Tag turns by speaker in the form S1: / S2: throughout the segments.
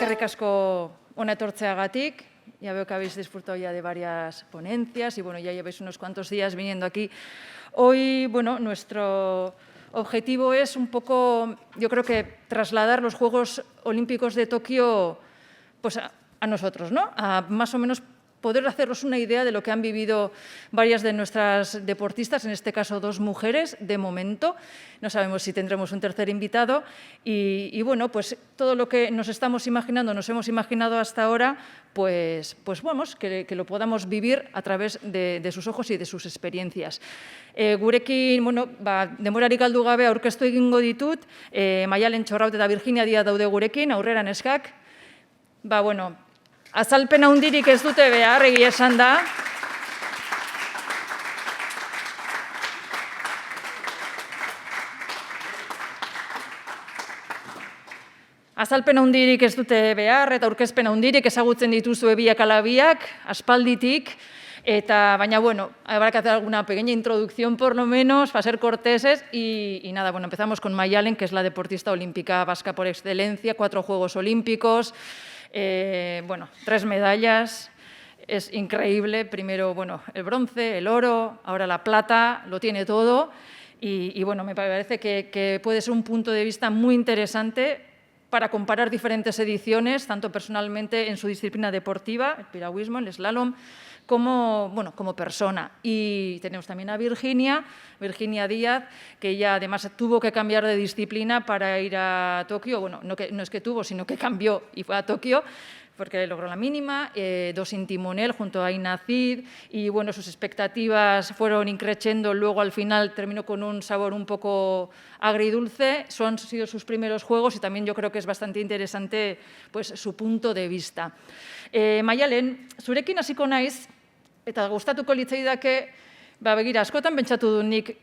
S1: Eskerrik asko hona etortzeagatik. Ya veo que habéis disfrutado ya de varias ponencias y bueno, ya lleváis unos cuantos días viniendo aquí. Hoy, bueno, nuestro objetivo es un poco, yo creo que trasladar los Juegos Olímpicos de Tokio pues a nosotros, ¿no? A más o menos poder haceros una idea de lo que han vivido varias de nuestras deportistas, en este caso 2 mujeres, de momento. No sabemos si tendremos un tercer invitado. Y bueno, pues todo lo que nos estamos imaginando, nos hemos imaginado hasta ahora, pues vamos, que lo podamos vivir a través de sus ojos y de sus experiencias. Gurekin, bueno, denborarik galdu gabe aurkeztu egingo ditut, Maialen Txorraut eta Virginia Díaz daude gurekin, aurrera neskak. Bueno, azalpen handirik ez dute behar, egia esan da. Azalpen handirik ez dute behar eta aurkezpen handirik ezagutzen dituzue biak ala biak, aspalditik. Baina, bueno, habrá que hacer alguna pequeña introducción, por lo menos, para ser corteses. Y nada, bueno, empezamos con Maialen, que es la deportista olímpica vasca por excelencia, 4 Juegos Olímpicos. Bueno, 3 medallas, es increíble. Primero, bueno, el bronce, el oro, ahora la plata, lo tiene todo. Y bueno, me parece que puede ser un punto de vista muy interesante para comparar diferentes ediciones, tanto personalmente en su disciplina deportiva, el piragüismo, el slalom, como persona. Y tenemos también a Virginia Díaz, que ella además tuvo que cambiar de disciplina para ir a Tokio. Bueno, no es que tuvo, sino que cambió y fue a Tokio, porque logró la mínima, 2 sin timonel junto a Aina Cid, y bueno, sus expectativas fueron increciendo, luego al final terminó con un sabor un poco agridulce. Han sido sus primeros juegos y también yo creo que es bastante interesante pues, su punto de vista. Maialen, zurekin hasiko naiz, eta gustatuko litzaidake, begira, askotan pentsatu dut nik,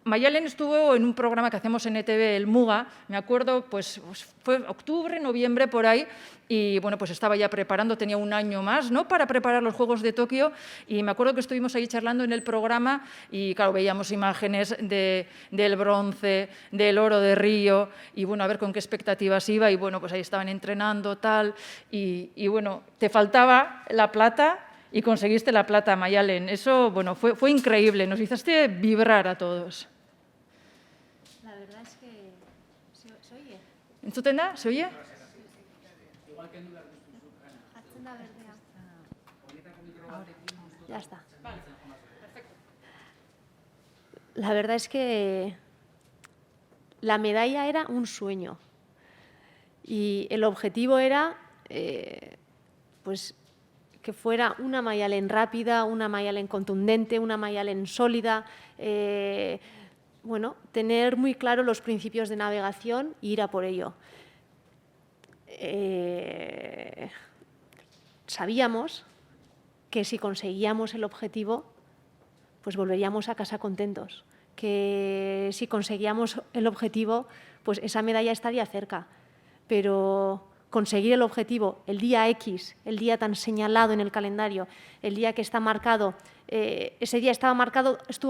S1: Maialen estuvo en un programa que hacemos en ETV, El Muga, me acuerdo, pues fue octubre, noviembre, por ahí, y bueno, pues estaba ya preparando, tenía un año más, ¿no?, para preparar los Juegos de Tokio, y me acuerdo que estuvimos ahí charlando en el programa y, claro, veíamos imágenes del bronce, del oro de Río, y bueno, a ver con qué expectativas iba, y bueno, pues ahí estaban entrenando, tal, y bueno, te faltaba la plata, y conseguiste la plata, Maialen. Eso, bueno, fue increíble, nos hiciste vibrar a todos.
S2: ¿Se oye?
S1: ¿Entzuten da? ¿Se oye?
S2: Ya está. La verdad es que la medalla era un sueño y el objetivo era pues que fuera una Maialen rápida, una Maialen contundente, una Maialen sólida, bueno, tener muy claro los principios de navegación e ir a por ello. Sabíamos que si conseguíamos el objetivo, pues volveríamos a casa contentos, que si conseguíamos el objetivo, pues esa medalla estaría cerca, pero conseguir el objetivo el día X, el día tan señalado en el calendario, el día que está marcado, ese día estuvo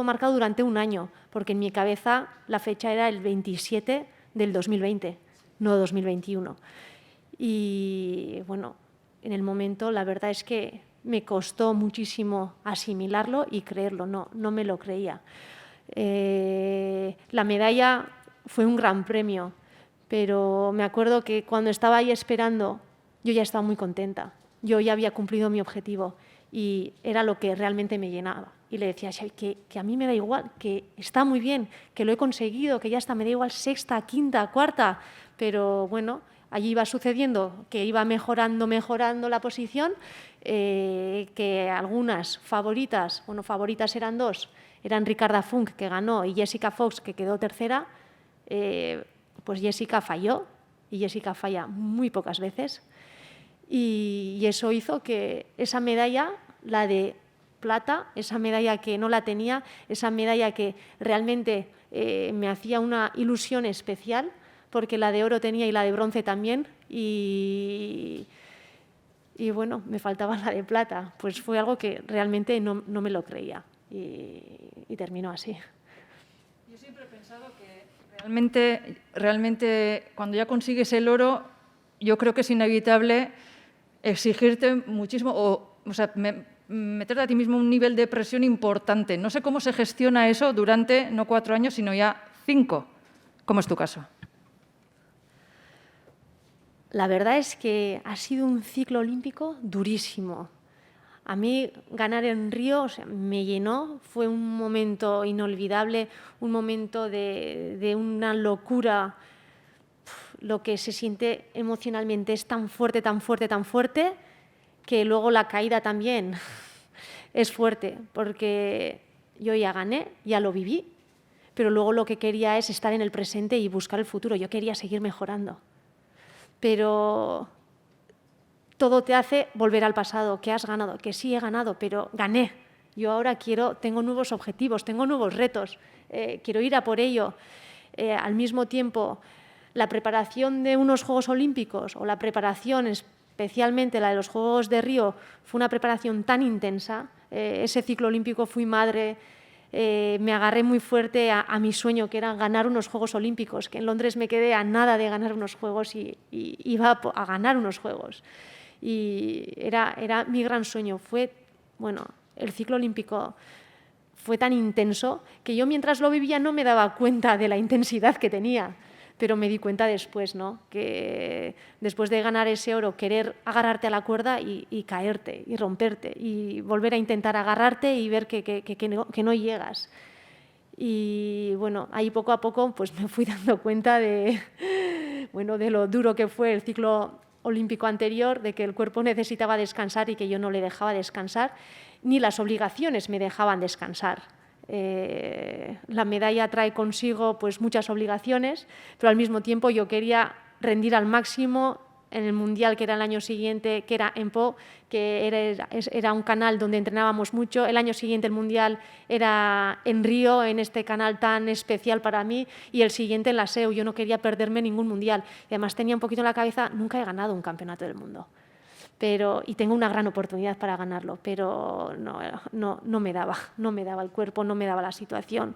S2: marcado durante un año, porque en mi cabeza la fecha era el 27 del 2020, no 2021. Y bueno, en el momento la verdad es que me costó muchísimo asimilarlo y creerlo, no me lo creía. La medalla fue un gran premio, pero me acuerdo que cuando estaba ahí esperando, yo ya estaba muy contenta. Yo ya había cumplido mi objetivo y era lo que realmente me llenaba. Y le decía a Xavi que a mí me da igual, que está muy bien, que lo he conseguido, que ya está, me da igual sexta, quinta, cuarta. Pero bueno, allí iba sucediendo que iba mejorando la posición, que algunas favoritas, bueno, favoritas eran 2, eran Ricarda Funk, que ganó, y Jessica Fox, que quedó tercera. Pues Jessica falló, y Jessica falla muy pocas veces, y eso hizo que esa medalla, la de plata, esa medalla que no la tenía, esa medalla que realmente me hacía una ilusión especial, porque la de oro tenía y la de bronce también, y bueno, me faltaba la de plata, pues fue algo que realmente no me lo creía, y terminó así.
S1: Yo siempre he pensado que realmente cuando ya consigues el oro, yo creo que es inevitable exigirte muchísimo, o sea, meterte a ti mismo un nivel de presión importante. No sé cómo se gestiona eso durante no 4 años, sino ya 5, como es tu caso.
S2: La verdad es que ha sido un ciclo olímpico durísimo. A mí ganar en Río, o sea, me llenó, fue un momento inolvidable, un momento de una locura. Lo que se siente emocionalmente es tan fuerte, tan fuerte, tan fuerte, que luego la caída también es fuerte, porque yo ya gané, ya lo viví, pero luego lo que quería es estar en el presente y buscar el futuro. Yo quería seguir mejorando. Pero todo te hace volver al pasado, que has ganado, que sí he ganado, pero gané. Yo ahora tengo nuevos objetivos, tengo nuevos retos, quiero ir a por ello. Al mismo tiempo, la preparación de unos Juegos Olímpicos o la preparación, especialmente la de los Juegos de Río, fue una preparación tan intensa. Ese ciclo olímpico fui madre, me agarré muy fuerte a mi sueño, que era ganar unos Juegos Olímpicos, que en Londres me quedé a nada de ganar unos Juegos y iba a ganar unos Juegos. Y era mi gran sueño. El ciclo olímpico fue tan intenso que yo mientras lo vivía no me daba cuenta de la intensidad que tenía, pero me di cuenta después, ¿no? Que después de ganar ese oro, querer agarrarte a la cuerda y caerte y romperte y volver a intentar agarrarte y ver que no llegas. Y bueno, ahí poco a poco pues me fui dando cuenta de lo duro que fue el ciclo olímpico anterior, de que el cuerpo necesitaba descansar y que yo no le dejaba descansar, ni las obligaciones me dejaban descansar. La medalla trae consigo pues muchas obligaciones, pero al mismo tiempo yo quería rendir al máximo en el Mundial, que era el año siguiente, que era en Po, que era un canal donde entrenábamos mucho. El año siguiente el Mundial era en Río, en este canal tan especial para mí, y el siguiente en la SEU. Yo no quería perderme ningún Mundial. Y además tenía un poquito en la cabeza, nunca he ganado un campeonato del mundo. Y tengo una gran oportunidad para ganarlo, pero no me daba el cuerpo, no me daba la situación.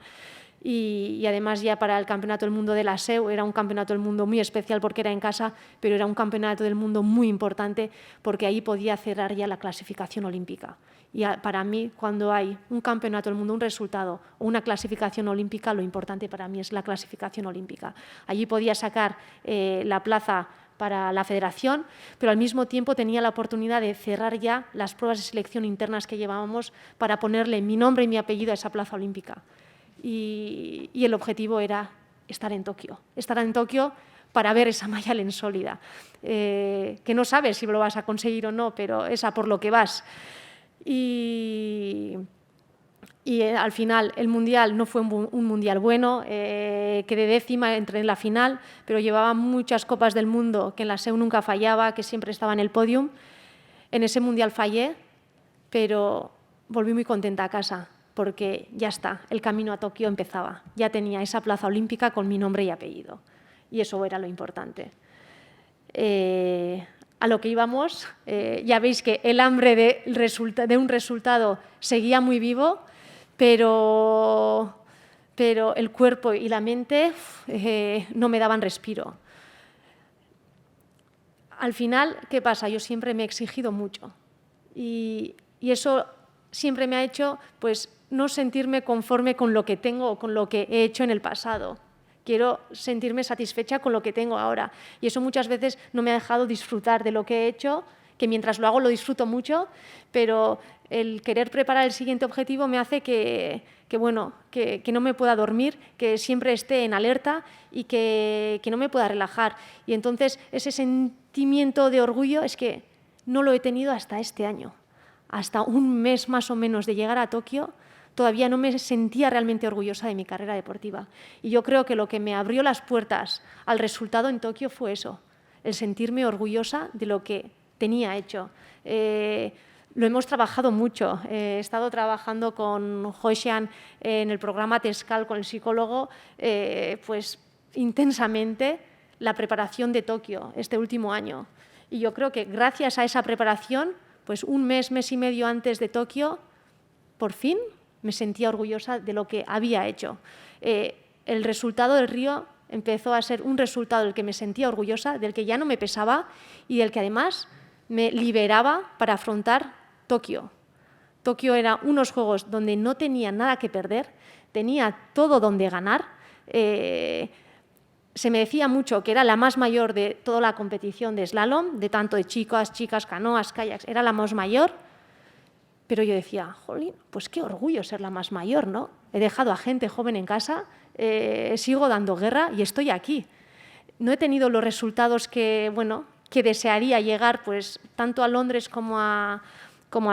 S2: Y además ya para el Campeonato del Mundo de la SEU era un Campeonato del Mundo muy especial porque era en casa, pero era un Campeonato del Mundo muy importante porque ahí podía cerrar ya la clasificación olímpica. Y para mí, cuando hay un Campeonato del Mundo, un resultado o una clasificación olímpica, lo importante para mí es la clasificación olímpica. Allí podía sacar la plaza para la federación, pero al mismo tiempo tenía la oportunidad de cerrar ya las pruebas de selección internas que llevábamos para ponerle mi nombre y mi apellido a esa plaza olímpica. Y el objetivo era estar en Tokio para ver esa malla sólida, que no sabes si lo vas a conseguir o no, pero es a por lo que vas. Y al final el Mundial no fue un Mundial bueno, quedé décima, entré en la final, pero llevaba muchas copas del mundo, que en la SEU nunca fallaba, que siempre estaba en el podium. En ese Mundial fallé, pero volví muy contenta a casa, porque ya está, el camino a Tokio empezaba. Ya tenía esa plaza olímpica con mi nombre y apellido, y eso era lo importante. A lo que íbamos, ya veis que el hambre de un resultado seguía muy vivo, pero el cuerpo y la mente no me daban respiro. Al final, ¿qué pasa? Yo siempre me he exigido mucho y eso siempre me ha hecho pues, no sentirme conforme con lo que tengo o con lo que he hecho en el pasado. Quiero sentirme satisfecha con lo que tengo ahora y eso muchas veces no me ha dejado disfrutar de lo que he hecho, que mientras lo hago lo disfruto mucho, pero el querer preparar el siguiente objetivo me hace que no me pueda dormir, que siempre esté en alerta y que no me pueda relajar. Y entonces ese sentimiento de orgullo es que no lo he tenido hasta este año. Hasta un mes más o menos de llegar a Tokio, todavía no me sentía realmente orgullosa de mi carrera deportiva. Y yo creo que lo que me abrió las puertas al resultado en Tokio fue eso, el sentirme orgullosa de lo que tenía hecho. Lo hemos trabajado mucho. He estado trabajando con Josean en el programa TESCAL con el psicólogo, pues intensamente la preparación de Tokio este último año. Y yo creo que gracias a esa preparación, pues un mes y medio antes de Tokio, por fin me sentía orgullosa de lo que había hecho. El resultado del Río empezó a ser un resultado del que me sentía orgullosa, del que ya no me pesaba y del que además me liberaba para afrontar Tokio. Tokio era unos juegos donde no tenía nada que perder, tenía todo donde ganar. Se me decía mucho que era la más mayor de toda la competición de slalom, de tanto de chicas, canoas, kayaks, era la más mayor. Pero yo decía, jolín, pues qué orgullo ser la más mayor, ¿no? He dejado a gente joven en casa, sigo dando guerra y estoy aquí. No he tenido los resultados que desearía llegar, pues tanto a Londres como a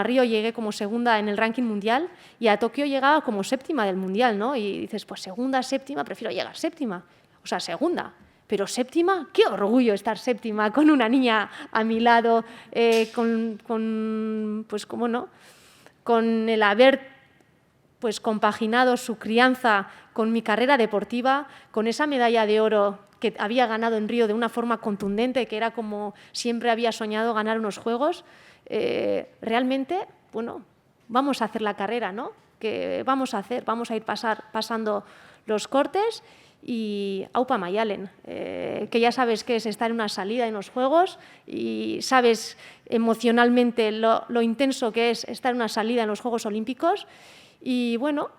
S2: Río llegué como segunda en el ranking mundial y a Tokio llegaba como séptima del mundial, ¿no? Y dices, pues segunda, séptima, prefiero llegar séptima. O sea, segunda. Pero séptima, qué orgullo estar séptima con una niña a mi lado, pues cómo no, con el haber pues compaginado su crianza con mi carrera deportiva, con esa medalla de oro que había ganado en Río de una forma contundente, que era como siempre había soñado ganar unos Juegos. Realmente, bueno, vamos a hacer la carrera, ¿no? ¿Qué vamos a hacer? Vamos a ir pasando los cortes y aupa Mayalen, que ya sabes que es estar en una salida en los Juegos y sabes emocionalmente lo intenso que es estar en una salida en los Juegos Olímpicos y bueno,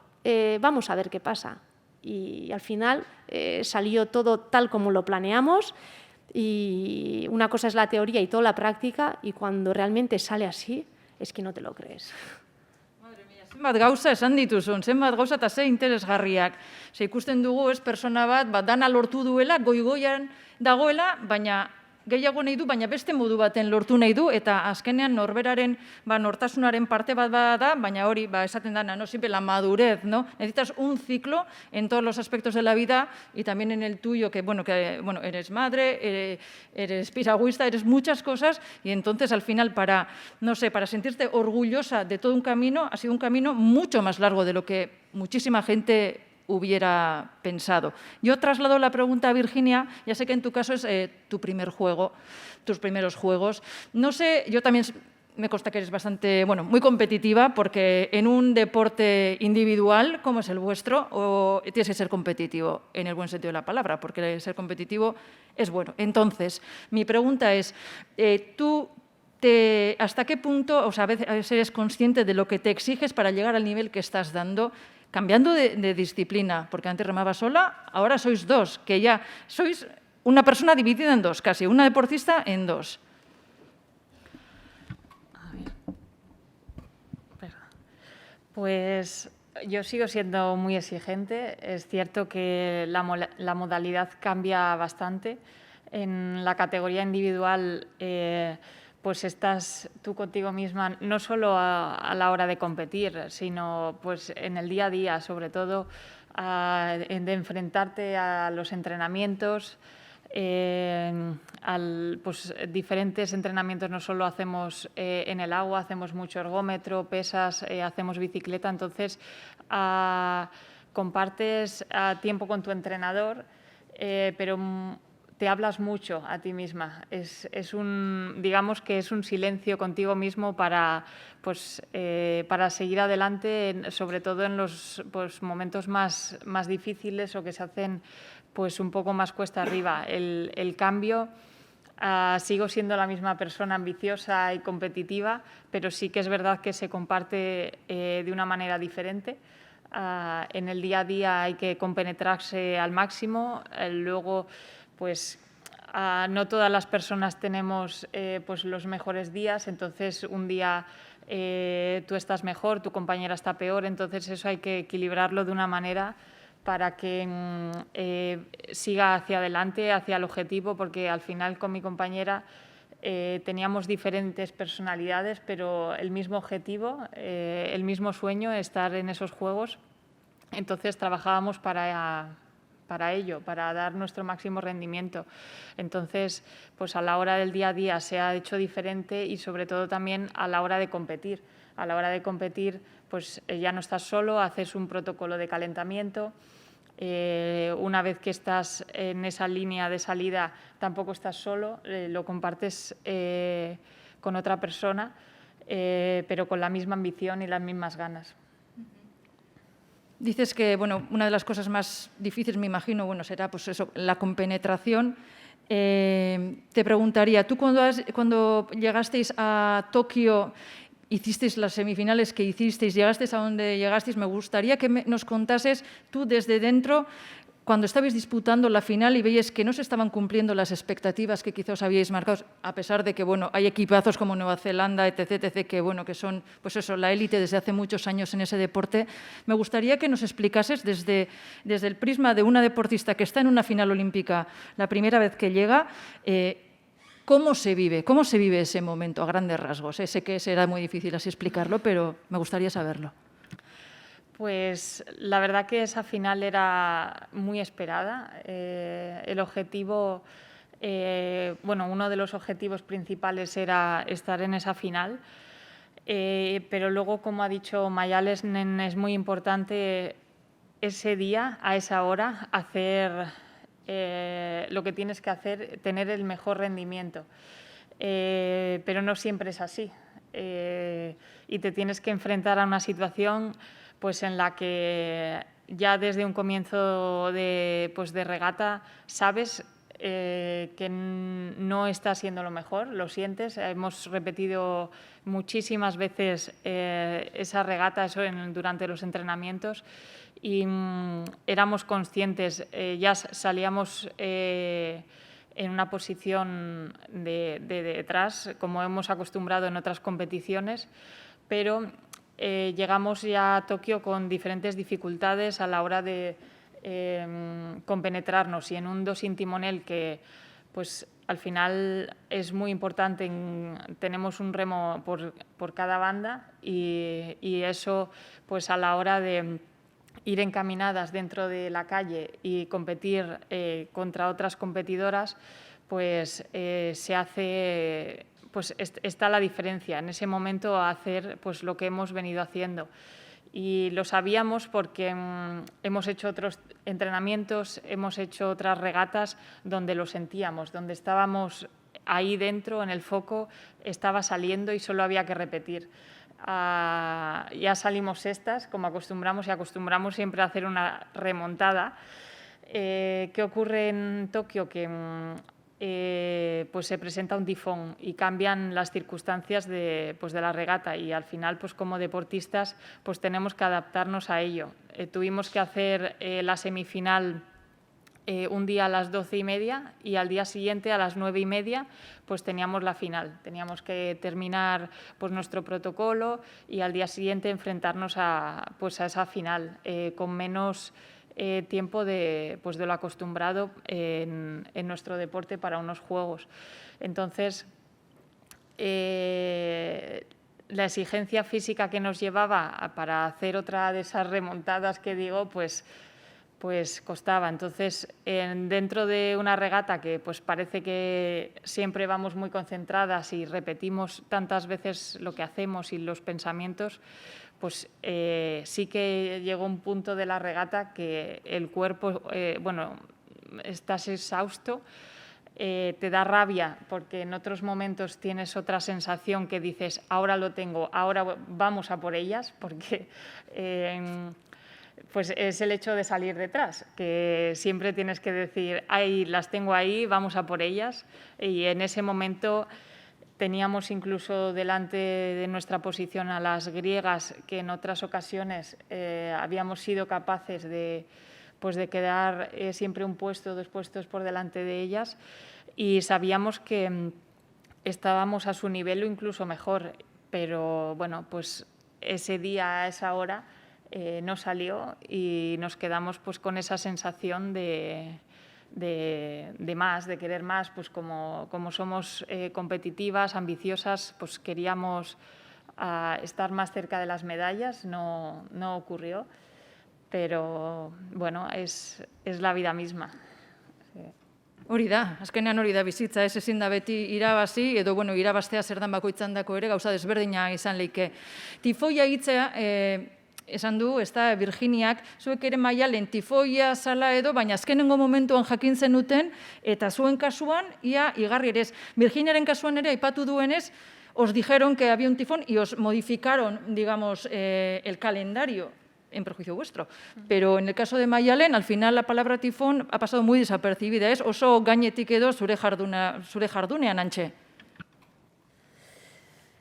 S2: vamos a ver qué pasa. Y al final salió todo tal como lo planeamos y una cosa es la teoría y toda la práctica y cuando realmente sale así es que no te lo crees.
S1: Zenbat gauza esan dituzun, zenbat gauza eta ze interesgarriak. Ikusten dugu, persona bat, dana lortu duela, goigoian dagoela, baina gehiago nahi du, baina beste modu baten lortu nahi du, eta azkenean norberaren nortasunaren parte bat da, baina hori esaten dana, no siempre la madurez, ¿no? Necesitas un ciclo en todos los aspectos de la vida y también en el tuyo, que eres madre, eres piragüista, eres muchas cosas y entonces al final para sentirte orgullosa de todo un camino, ha sido un camino mucho más largo de lo que muchísima gente hubiera pensado. Yo traslado la pregunta a Virginia, ya sé que en tu caso es tu primer juego, tus primeros juegos. No sé, yo también me consta que eres bastante, muy competitiva, porque en un deporte individual como es el vuestro, tienes que ser competitivo en el buen sentido de la palabra, porque ser competitivo es bueno. Entonces, mi pregunta es, ¿hasta qué punto, a veces eres consciente de lo que te exiges para llegar al nivel que estás dando, cambiando de disciplina, porque antes remaba sola, ahora sois dos, que ya sois una persona dividida en dos, casi, una deportista en dos.
S3: A ver. Perdón. Pues yo sigo siendo muy exigente. Es cierto que la modalidad cambia bastante. En la categoría individual pues estás tú contigo misma, no solo a la hora de competir, sino pues en el día a día, sobre todo de enfrentarte a los entrenamientos, pues diferentes entrenamientos no solo hacemos en el agua, hacemos mucho ergómetro, pesas, hacemos bicicleta, entonces compartes tiempo con tu entrenador, pero te hablas mucho a ti misma. Digamos que es un silencio contigo mismo para seguir adelante, sobre todo en los momentos más difíciles o que se hacen pues un poco más cuesta arriba. El cambio, sigo siendo la misma persona ambiciosa y competitiva, pero sí que es verdad que se comparte de una manera diferente. En el día a día hay que compenetrarse al máximo, luego pues no todas las personas tenemos pues los mejores días, entonces un día tú estás mejor, tu compañera está peor, entonces eso hay que equilibrarlo de una manera para que siga hacia adelante, hacia el objetivo, porque al final con mi compañera teníamos diferentes personalidades, pero el mismo objetivo, el mismo sueño, estar en esos Juegos, entonces trabajábamos para ello, para dar nuestro máximo rendimiento. Entonces, pues a la hora del día a día se ha hecho diferente y sobre todo también a la hora de competir. A la hora de competir, pues ya no estás solo, haces un protocolo de calentamiento. Una vez que estás en esa línea de salida, tampoco estás solo, lo compartes con otra persona, pero con la misma ambición y las mismas ganas.
S1: Dices que, bueno, una de las cosas más difíciles, me imagino, bueno, será pues eso, la compenetración. Te preguntaría, tú cuando llegasteis a Tokio, hicisteis las semifinales que hicisteis, llegasteis a donde llegasteis, me gustaría que nos contases tú desde dentro, cuando estabais disputando la final y veíais que no se estaban cumpliendo las expectativas que quizás habíais marcado, a pesar de que, bueno, hay equipazos como Nueva Zelanda, etc., que, bueno, que son, pues eso, la élite desde hace muchos años en ese deporte. Me gustaría que nos explicases desde el prisma de una deportista que está en una final olímpica la primera vez que llega, ¿cómo se vive ese momento a grandes rasgos? Sé que será muy difícil así explicarlo, pero me gustaría saberlo.
S3: Pues la verdad que esa final era muy esperada. El objetivo, bueno, uno de los objetivos principales era estar en esa final, pero luego, como ha dicho Mayales, es muy importante ese día, a esa hora, hacer lo que tienes que hacer, tener el mejor rendimiento. Pero no siempre es así. Y te tienes que enfrentar a una situación pues en la que ya desde un comienzo de regata sabes que no está siendo lo mejor, lo sientes. Hemos repetido muchísimas veces esa regata durante los entrenamientos y éramos conscientes, ya salíamos en una posición de detrás, como hemos acostumbrado en otras competiciones, pero llegamos ya a Tokio con diferentes dificultades a la hora de compenetrarnos, y en un 2 sin timonel que pues al final es muy importante, tenemos un remo por cada banda y eso pues a la hora de ir encaminadas dentro de la calle y competir contra otras competidoras, pues se hace, pues está la diferencia en ese momento a hacer pues lo que hemos venido haciendo. Y lo sabíamos porque hemos hecho otros entrenamientos, hemos hecho otras regatas donde lo sentíamos, donde estábamos ahí dentro, en el foco, estaba saliendo y solo había que repetir. Ya salimos sextas, como acostumbramos, y acostumbramos siempre a hacer una remontada. ¿Qué ocurre en Tokio? Que pues se presenta un tifón y cambian las circunstancias de la regata, y al final pues como deportistas pues tenemos que adaptarnos a ello. Tuvimos que hacer la semifinal un día a las 12:30 y al día siguiente a las 9:30 pues teníamos la final. Teníamos que terminar pues nuestro protocolo y al día siguiente enfrentarnos a esa final con menos tiempo de lo acostumbrado en nuestro deporte para unos juegos. Entonces, la exigencia física que nos llevaba para hacer otra de esas remontadas que digo, pues costaba. Entonces, dentro de una regata que pues parece que siempre vamos muy concentradas y repetimos tantas veces lo que hacemos y los pensamientos, pues sí que llegó un punto de la regata que el cuerpo, estás exhausto, te da rabia porque en otros momentos tienes otra sensación que dices, ahora lo tengo, ahora vamos a por ellas, porque pues es el hecho de salir detrás, que siempre tienes que decir, ahí las tengo ahí, vamos a por ellas, y en ese momento teníamos incluso delante de nuestra posición a las griegas, que en otras ocasiones habíamos sido capaces de quedar siempre un puesto, 2 puestos por delante de ellas, y sabíamos que estábamos a su nivel o incluso mejor, pero bueno, pues ese día, a esa hora, no salió y nos quedamos pues con esa sensación de más, de querer más, pues como somos competitivas, ambiciosas, pues queríamos estar más cerca de las medallas. No ocurrió, pero bueno, es la vida misma.
S1: Hori da, azkenean hori da bizitza, ez ezin da beti irabazi, edo bueno, irabaztea zer dan bakoitzandako ere gauza desberdina izan leike. Tifoia hitzea, esan du, ez da, Virginiak, zuek ere Maialen tifoia zala edo, baina azkenengo momentuan jakin zenuten, eta zuen kasuan, ia igarri ere ez. Virginiaren kasuan ere, aipatu duenez, os dijeron que había un tifón y os modificaron, digamos, el calendario. en perjuicio vuestro. Pero en el caso de Maialen, al final la palabra tifón ha pasado muy desapercibida. Es oso gainetik edo zure jardunean, Antxe.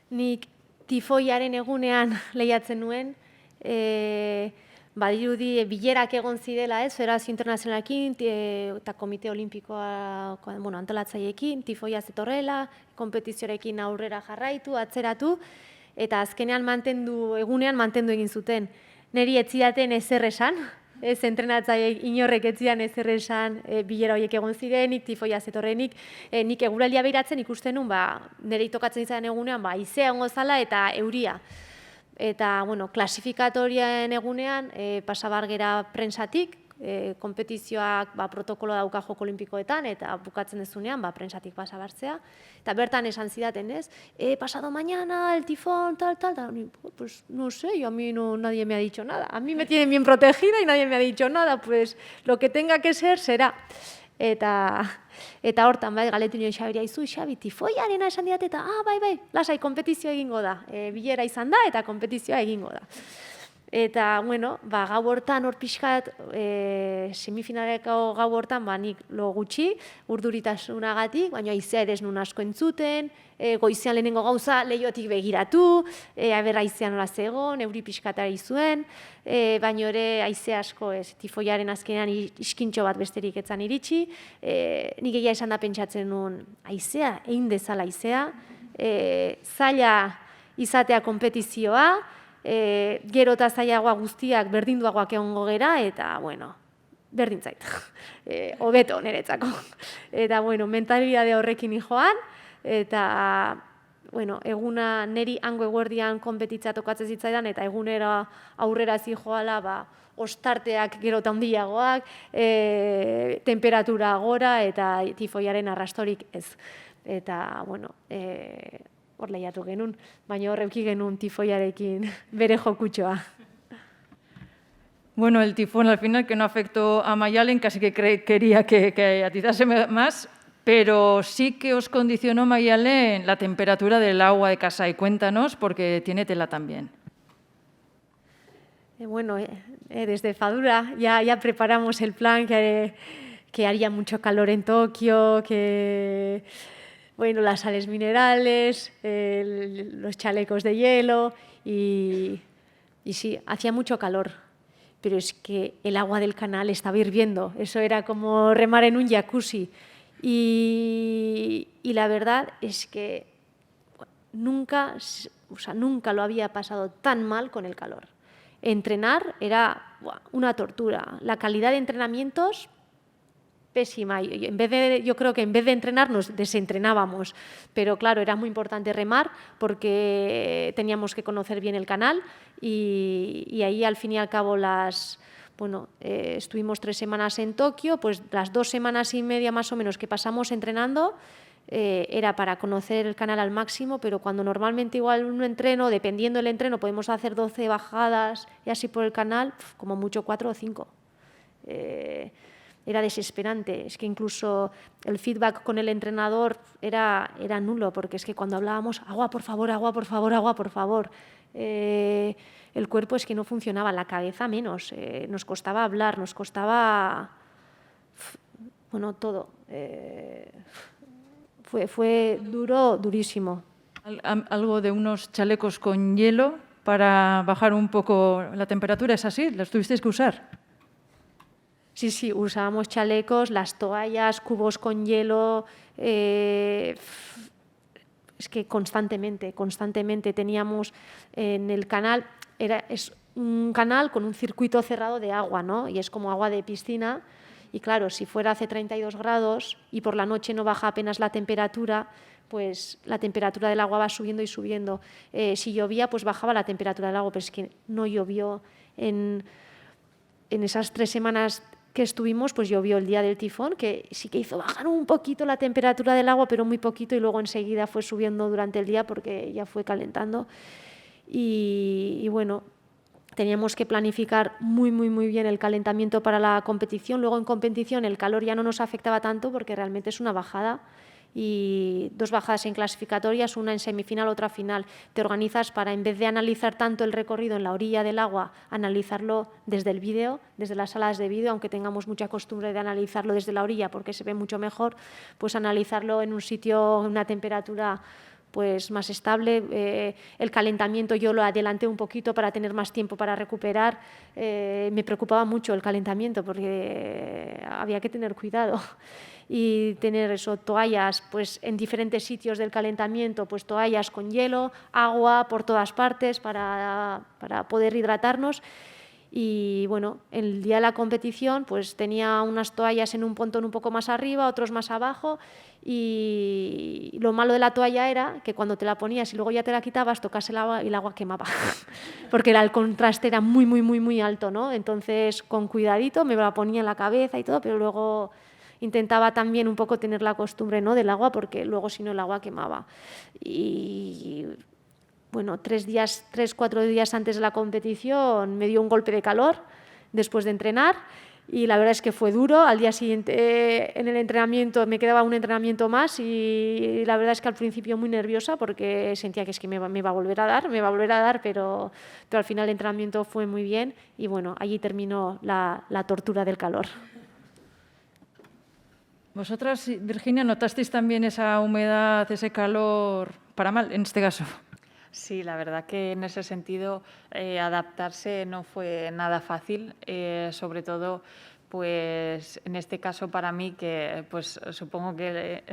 S2: Nik tifoiaren egunean lehiatzen nuen, badirudi bilerak egon zirela, Federazio Internazionalekin eta Komite Olimpikoa antolatzaileekin, tifoia zetorrela, konpetizioarekin aurrera jarraitu, atzeratu, eta azkenean egunean mantendu egin zuten. Neri ez zidaten ezer esan, ez entrenatzaile inorrek ez zidan ezer esan bilera horiek egon zirenik, tifoia zetorrenik, nik eguraldia behiratzen ikusten nun, niri tokatzen izan egunean, haizea egongo zala eta euria. Eta, klasifikatorien egunean, pasabar gera prentsatik, konpetizioak protokoloa dauka Joko Olimpikoetan, eta bukatzen dezunean, prentsatik pasabartzea. Eta bertan esan zidaten, pasado mañana, el tifón, tal. Pues no sé, a mí nadie me ha dicho nada. A mí me tienen bien protegida y nadie me ha dicho nada, pues lo que tenga que ser, será. Eta hortan, galetu nion Xabiri, aizu, Xabi, tifoiarena esan diat, eta, bai, lasai, konpetizioa egingo da. Bilera izan da, eta konpetizioa egingo da. Eta, gau hortan, hor pixkat, semifinaleko gau hortan, nik lo gutxi, urduritasunagatik, baina haizea ere ez nun asko entzuten, goizean lehenengo gauza lehiotik begiratu, aber haizea nola zegoen, euri pixkatari zuen, baina ere haizea asko ez, tifoiaren azkenean iskintxo bat besterik etzan iritsi, nik egia esan da pentsatzen nuen haizea, egin dezala haizea, zaila izatea konpetizioa, gero eta zailagoa guztiak berdinduagoak egongo gera, eta, berdin zait, hobeto niretzako. Eta, mentalidade horrekin joan, eta, eguna neri hango eguerdian konpetitza tokatzen zitzaidan, eta egunera aurrera zijoala, ostarteak gero eta handiagoak, temperatura gora, eta tifoiaren arrastorik ez. Eta, hor lehiatu genuen, baina hor euki genuen tifoiarekin bere jokutxoa.
S1: Bueno, el tifón al final que no afectó a Maialen, casi que quería que atizase más, pero sí que os condicionó, Maialen, la temperatura del agua de Kasai. Cuéntanos, porque tiene tela también.
S2: Desde Fadura ya preparamos el plan, que haría mucho calor en Tokio, que... las sales minerales, los chalecos de hielo y sí, hacía mucho calor, pero es que el agua del canal estaba hirviendo, eso era como remar en un jacuzzi y la verdad es que nunca lo había pasado tan mal con el calor. Entrenar era una tortura, la calidad de entrenamientos pésima. Yo creo que en vez de entrenar nos desentrenábamos, pero claro, era muy importante remar porque teníamos que conocer bien el canal y ahí al fin y al cabo estuvimos 3 semanas en Tokio, pues las 2 semanas y media más o menos que pasamos entrenando era para conocer el canal al máximo, pero cuando normalmente igual un entreno, dependiendo del entreno, podemos hacer 12 bajadas y así por el canal, como mucho 4 o 5. Era desesperante, es que incluso el feedback con el entrenador era nulo, porque es que cuando hablábamos, agua por favor, agua por favor, agua por favor, el cuerpo es que no funcionaba, la cabeza menos, nos costaba hablar, nos costaba, todo, fue durísimo.
S1: Algo de unos chalecos con hielo para bajar un poco la temperatura, ¿es así? ¿Los tuvisteis que usar?
S2: Sí, usábamos chalecos, las toallas, cubos con hielo, es que constantemente teníamos en el canal, es un canal con un circuito cerrado de agua, ¿no? Y es como agua de piscina, y claro, si fuera hace 32 grados y por la noche no baja apenas la temperatura, pues la temperatura del agua va subiendo y subiendo. Si llovía, pues bajaba la temperatura del agua, pero es que no llovió en esas 3 semanas que estuvimos, pues llovió el día del tifón, que sí que hizo bajar un poquito la temperatura del agua, pero muy poquito, y luego enseguida fue subiendo durante el día porque ya fue calentando. Y teníamos que planificar muy bien el calentamiento para la competición. Luego en competición el calor ya no nos afectaba tanto porque realmente es una bajada y 2 bajadas en clasificatorias, una en semifinal, otra final. Te organizas para, en vez de analizar tanto el recorrido en la orilla del agua, analizarlo desde el vídeo, desde las salas de vídeo, aunque tengamos mucha costumbre de analizarlo desde la orilla porque se ve mucho mejor, pues analizarlo en un sitio, en una temperatura pues más estable. El calentamiento yo lo adelanté un poquito para tener más tiempo para recuperar. Me preocupaba mucho el calentamiento porque había que tener cuidado y tener eso, toallas pues en diferentes sitios del calentamiento, pues toallas con hielo, agua por todas partes para poder hidratarnos. Y bueno, el día de la competición pues tenía unas toallas en un pontón un poco más arriba, otros más abajo, y lo malo de la toalla era que cuando te la ponías y luego ya te la quitabas, tocas el agua y el agua quemaba, porque el contraste era muy, muy, muy, muy alto, ¿no? Entonces, con cuidadito me la ponía en la cabeza y todo, pero luego intentaba también un poco tener la costumbre, ¿no?, del agua, porque luego si no el agua quemaba. Y bueno, 4 días antes de la competición me dio un golpe de calor después de entrenar y la verdad es que fue duro. Al día siguiente en el entrenamiento me quedaba un entrenamiento más y la verdad es que al principio muy nerviosa porque sentía que es que me iba a volver a dar, pero al final el entrenamiento fue muy bien y bueno, allí terminó la tortura del calor.
S1: ¿Vosotras, Virginia, notasteis también esa humedad, ese calor, para mal en este caso?
S3: Sí, la verdad que en ese sentido adaptarse no fue nada fácil, sobre todo pues en este caso para mí que pues supongo que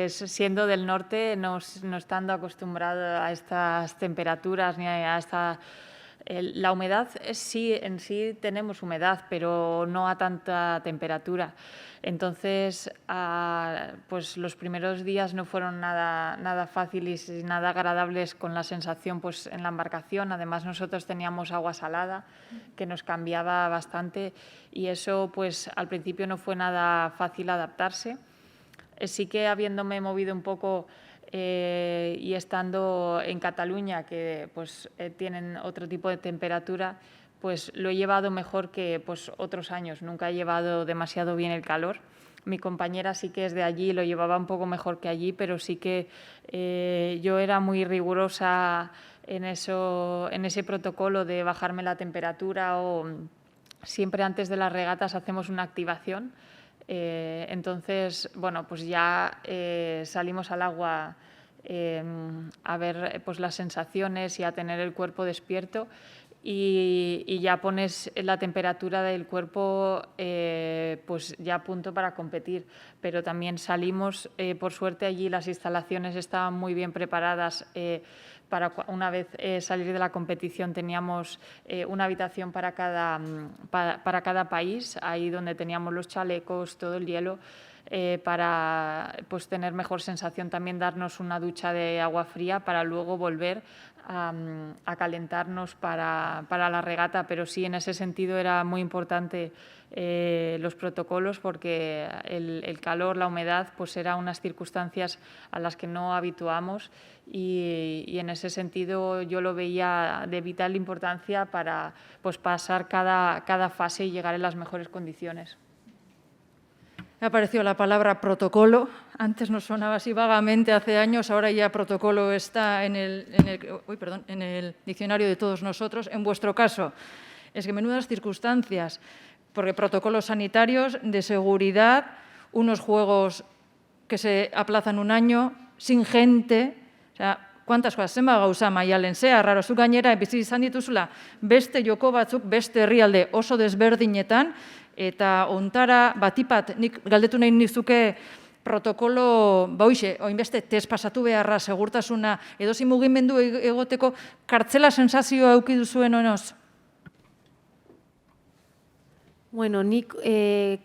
S3: siendo del norte, no estando acostumbrado a estas temperaturas ni a esta... La humedad, sí, en sí tenemos humedad, pero no a tanta temperatura. Entonces, pues los primeros días no fueron nada fáciles y nada agradables con la sensación pues, en la embarcación. Además, nosotros teníamos agua salada que nos cambiaba bastante y eso pues al principio no fue nada fácil adaptarse. Sí que habiéndome movido un poco y estando en Cataluña, que pues, tienen otro tipo de temperatura, pues lo he llevado mejor que pues, otros años. Nunca he llevado demasiado bien el calor. Mi compañera sí que es de allí, lo llevaba un poco mejor que allí, pero sí que yo era muy rigurosa en ese protocolo de bajarme la temperatura o siempre antes de las regatas hacemos una activación. Entonces, bueno, pues ya salimos al agua a ver pues, las sensaciones y a tener el cuerpo despierto y ya pones la temperatura del cuerpo pues ya a punto para competir. Pero también salimos, por suerte allí las instalaciones estaban muy bien preparadas para una vez salir de la competición teníamos una habitación para cada país, ahí donde teníamos los chalecos, todo el hielo, para pues, tener mejor sensación, también darnos una ducha de agua fría para luego volver a calentarnos para la regata. Pero sí, en ese sentido era muy importante los protocolos porque el calor, la humedad, pues eran unas circunstancias a las que no habituamos y en ese sentido yo lo veía de vital importancia para pues, pasar cada fase y llegar en las mejores condiciones.
S1: Me ha aparecido la palabra protocolo. Antes nos sonaba así vagamente hace años, ahora ya protocolo está en el diccionario de todos nosotros. En vuestro caso, es que menudas circunstancias, porque protocolos sanitarios, de seguridad, unos juegos que se aplazan un año, sin gente, o sea, kuantas cosas, zenba gauza maialen, ze arraro, zu gainera, bizi izan dituzula, beste joko batzuk, beste herrialde oso desberdinetan, eta ontara batipat, nik galdetu nahi nizuke protokolo, hoize, oinbeste test pasatu beharra, segurtasuna, edozein mugimendu egoteko kartzela sensazioa eduki duzuen onoz?
S2: Bueno, nik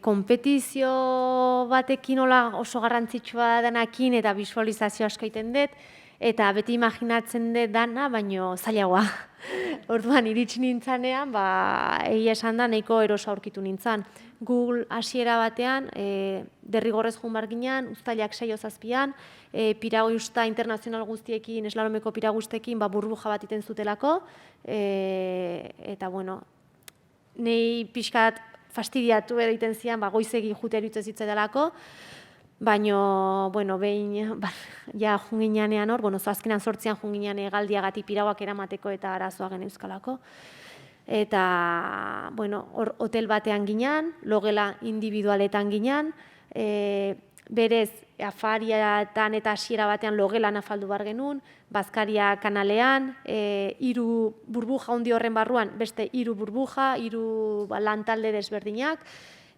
S2: konpetizio batekin oso garrantzitsua denakin eta visualizazio asko egiten dut, eta beti imaginatzen dut dana, baino zailagoa. Orduan, iritsi nintzanean, egia esan da, nahiko eroso aurkitu nintzan. Google hasiera batean, derrigorrez joan behar ginen, uztailak 6-7an, piragüista internazional guztiekin, eslalomeko piragüistekin, burbuja bat iten zutelako, eta, bueno, nahi pixkat fastidiatu egiten zian, goizegi jutea iruditzen zitzaidalako, Baina, bueno, behin, ja junginean hor, bueno, azkenan 8an junginean hegaldiagatik pirauak eramateko eta arazoa geneuzkalako. Eta, bueno, hor hotel batean ginean, logela individualetan ginean, berez, afariatan eta hasiera batean logelan afaldu bar genuen, Bazkaria kanalean, 3 burbuja handi horren barruan, beste 3 burbuja, 3 lantalde desberdinak,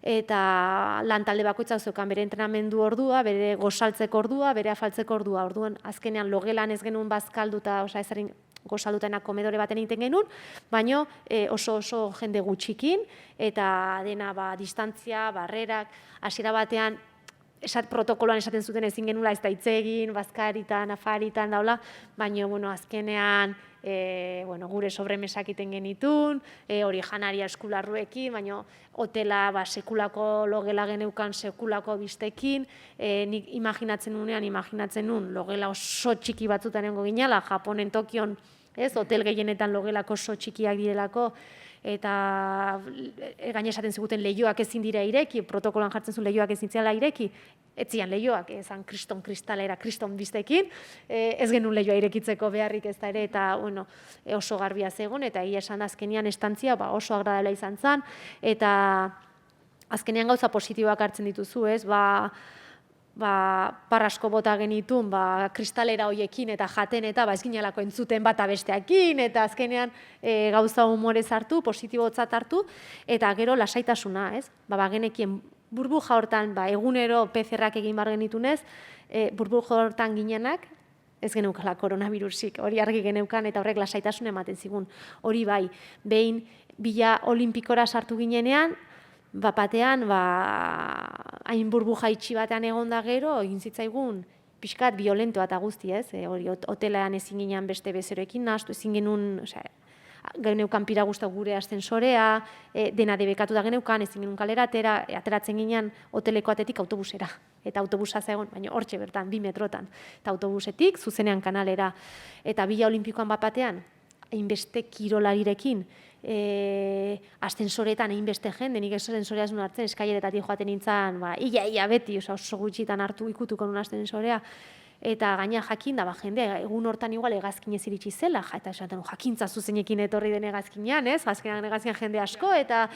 S2: eta lantalde bakoitzak zeukan bere entrenamendu ordua, bere gozaltzeko ordua, bere afaltzeko ordua. Orduan, azkenean logelan ez genuen bazkalduta, oza, ezarin gozaldutena komedore baten egiten genuen, baina oso jende gutxikin, eta dena distantzia, barrerak, hasiera batean, protokoloan esaten zuten ezin genula ez da hitz egin, bazkaritan, afaritan, daula, baina, bueno, azkenean, gure sobremesak iten genitun, hori janaria eskularruekin, baina hotela sekulako logela geneukan sekulako biztekin, nik imaginatzen nun logela oso txiki batzutan nengo ginala, Japonen, Tokion, hotel gehienetan logelako oso txikiak direlako, eta gaine esaten ziguten lehioak ezin dira ireki, protokoloan jartzen zuen lehioak ezin zela ireki, etzian lehioak, ezan kriston kristalera, kriston biztekin, ez genuen lehioa irekitzeko beharrik ez da ere, eta bueno, oso garbia zegoen, eta egia esan azkenean estantzia oso agradabla izan zen, eta azkenean gauza positiboak hartzen dituzu, ez, parrasko bota genitun, kristalera hoiekin eta jaten eta ez ginelako entzuten bata besteakin, eta azkenean gauza humorez hartu, positibotzat hartu, eta gero lasaitasuna, ez? Genekien burbuja hortan, egunero PCR-ak egin bar genitunez, burbuja hortan ginenak, ez geneukala koronavirusik, hori argi geneukan, eta horrek lasaitasun ematen zigun. Hori bai, behin bila olimpikora sartu ginenean, batean, hain burbuja itxi batean egon da gero, egin zitzaigun, pixkat violentoa eta guzti, ez? Hori, hotelean ezin ginean beste bezeroekin nahaztu, ezin genuen, geneukan pira guztak gure ascensorea, dena debekatu da geneukan, ezin genuen kalera ateratzen ginean hoteleko atetik autobusera. Eta autobusa zegoen, baina hortxe bertan, 2 metrotan. Eta autobusetik, zuzenean kanalera. Eta bila olimpikoan batean, hainbeste kirolarirekin, ascensoretan hainbeste jende, nik ascensorea ez nuen hartzen, eskaileretatik joaten nintzen, ia beti, oso gutxitan hartu ikutuko nuen ascensorea, eta gaina jakin da, jende, egun hortan igual egazkin ez iritsi zela, eta esaten jakintza zuzenekin etorri den egazkinean, ez, egazkinean jende asko, eta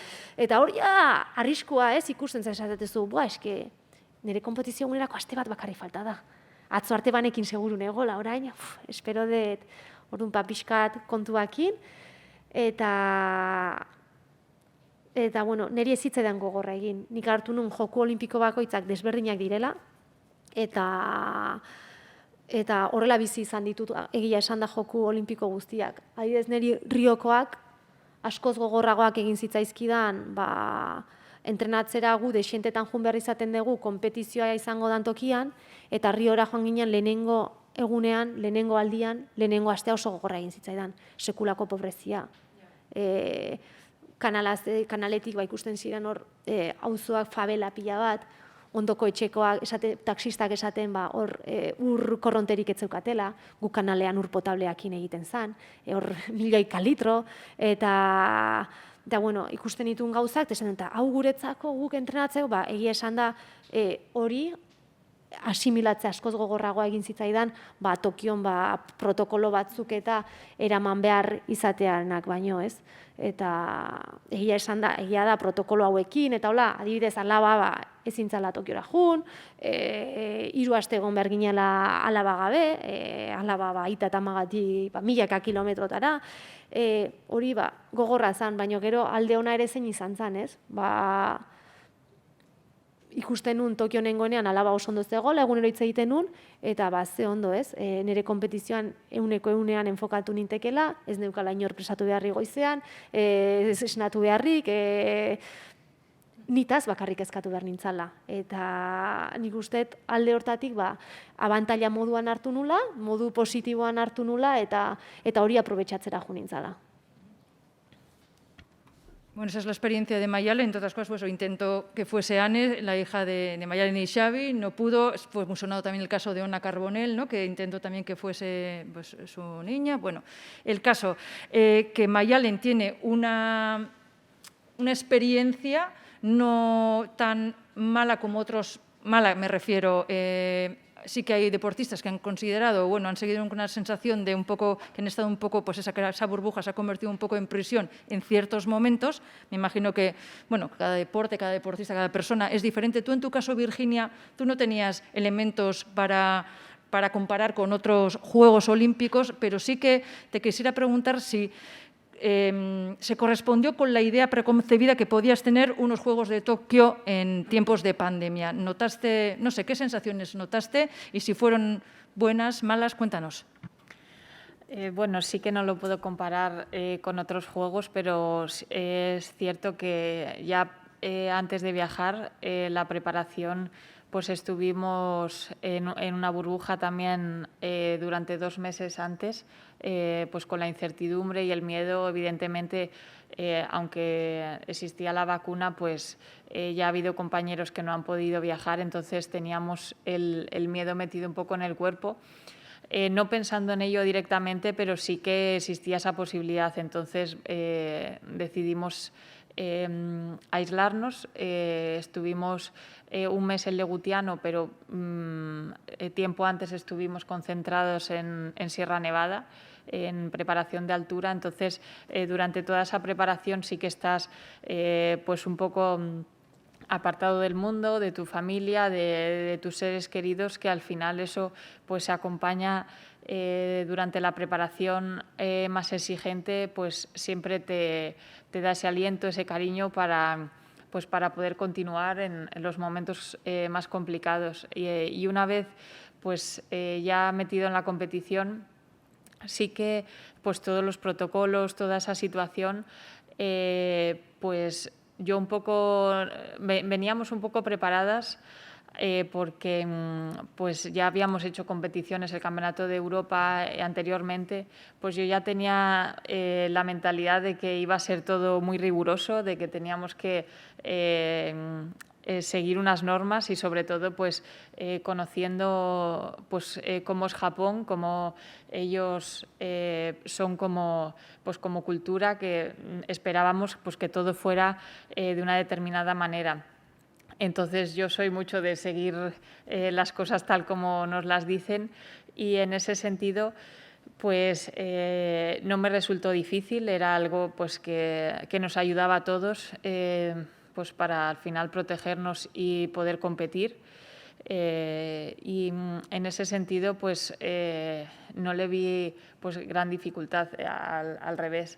S2: hori, arriskua, ez, ikusten esatezu, eske, nire kompetizio gunerako aste bat bakarri falta da. Atzo arte banekin seguru negola, orain, espero dut, orduan pixkat kontuakin, eta, bueno, niri ez zitzaidan gogorra egin. Nik hartu nun joku olimpiko bakoitzak desberdinak direla, eta horrela bizi izan ditut, egia esan da joku olimpiko guztiak. Adibidez, niri Riokoak askoz gogorragoak egin zitzaizkidan, entrenatzera gu desientetan joan behar izaten dugu, konpetizioa izango dan tokian, eta Riora joan ginen lehenengo egunean, lehenengo aldian, lehenengo astea oso gogorra egin zitzaidan, sekulako pobrezia. Kanaletik ikusten ziren hor auzoak favela pila bat, ondoko etxekoak, taxistak esaten hor ur korronterik ez zeukatela, gu kanalean ur potableakin egiten zen, hor milioika litro, eta bueno, ikusten dituen gauzak, eta hau guretzako guk entrenatzeko, egia esan da hori, asimilatzea askoz gogorragoa egin zitzaidan, Tokion protokolo batzuk eta eraman behar izateanak baino, ez? Eta egia esan da, egia da protokolo hauekin, eta hola, adibidez, alaba ezin zala Tokiora jun, 3 aste egon behar ginela alaba gabe, alaba aita eta amagatik milaka kilometrotara, hori gogorra zen, baina gero alde ona ere zein izan zen, ez? Ikusten nun Tokio nengoenean alaba oso ondo zegoela, egunero hitz egiten nun, eta ze ondo, ez? Nire konpetizioan egunean enfokatu nintekela, ez neukala inor presatu beharri goizean, ez esnatu beharrik, nitaz bakarrik ezkatu behar nintzala. Eta nik usteet alde hortatik abantaila moduan hartu nula, modu positiboan hartu nula, eta hori aprobetxatzera jo nintzala.
S1: Bueno, esa es la experiencia de Mayalen. Entre otras cosas, pues intentó que fuese Anne, la hija de Mayalen y Xavi, no pudo. Fue muy sonado también el caso de Ona Carbonell, ¿no? Que intentó también que fuese pues, su niña. Bueno, el caso que Mayalen tiene una experiencia no tan mala como otros mala me refiero, sí que hay deportistas que han considerado, bueno, han seguido con una sensación de un poco, que han estado un poco, pues esa burbuja se ha convertido un poco en prisión en ciertos momentos. Me imagino que, bueno, cada deporte, cada deportista, cada persona es diferente. Tú, en tu caso, Virginia, tú no tenías elementos para comparar con otros Juegos Olímpicos, pero sí que te quisiera preguntar si se correspondió con la idea preconcebida que podías tener unos Juegos de Tokio en tiempos de pandemia. ¿Notaste, no sé, qué sensaciones notaste y si fueron buenas, malas? Cuéntanos.
S3: Bueno, sí que no lo puedo comparar con otros juegos, pero es cierto que ya antes de viajar, la preparación, pues estuvimos en una burbuja también durante 2 meses antes, pues con la incertidumbre y el miedo, evidentemente, aunque existía la vacuna, pues ya ha habido compañeros que no han podido viajar, entonces teníamos el miedo metido un poco en el cuerpo. No pensando en ello directamente, pero sí que existía esa posibilidad. Entonces decidimos aislarnos. Estuvimos 1 mes en Legutiano, pero tiempo antes estuvimos concentrados en Sierra Nevada, en preparación de altura. Entonces, durante toda esa preparación sí que estás pues un poco apartado del mundo, de tu familia, de tus seres queridos, que al final eso pues se acompaña durante la preparación más exigente, pues siempre te da ese aliento, ese cariño para poder continuar en los momentos más complicados. Y una vez pues ya metido en la competición, sí que pues todos los protocolos, toda esa situación, pues yo un poco, veníamos un poco preparadas porque pues ya habíamos hecho competiciones, el Campeonato de Europa anteriormente, pues yo ya tenía la mentalidad de que iba a ser todo muy riguroso, de que teníamos que seguir unas normas y sobre todo pues conociendo pues cómo es Japón, cómo ellos son como cultura, que esperábamos pues que todo fuera de una determinada manera. Entonces yo soy mucho de seguir las cosas tal como nos las dicen, y en ese sentido pues no me resultó difícil, era algo pues que nos ayudaba a todos pues para al final protegernos y poder competir. Y en ese sentido pues no le vi pues gran dificultad, al revés.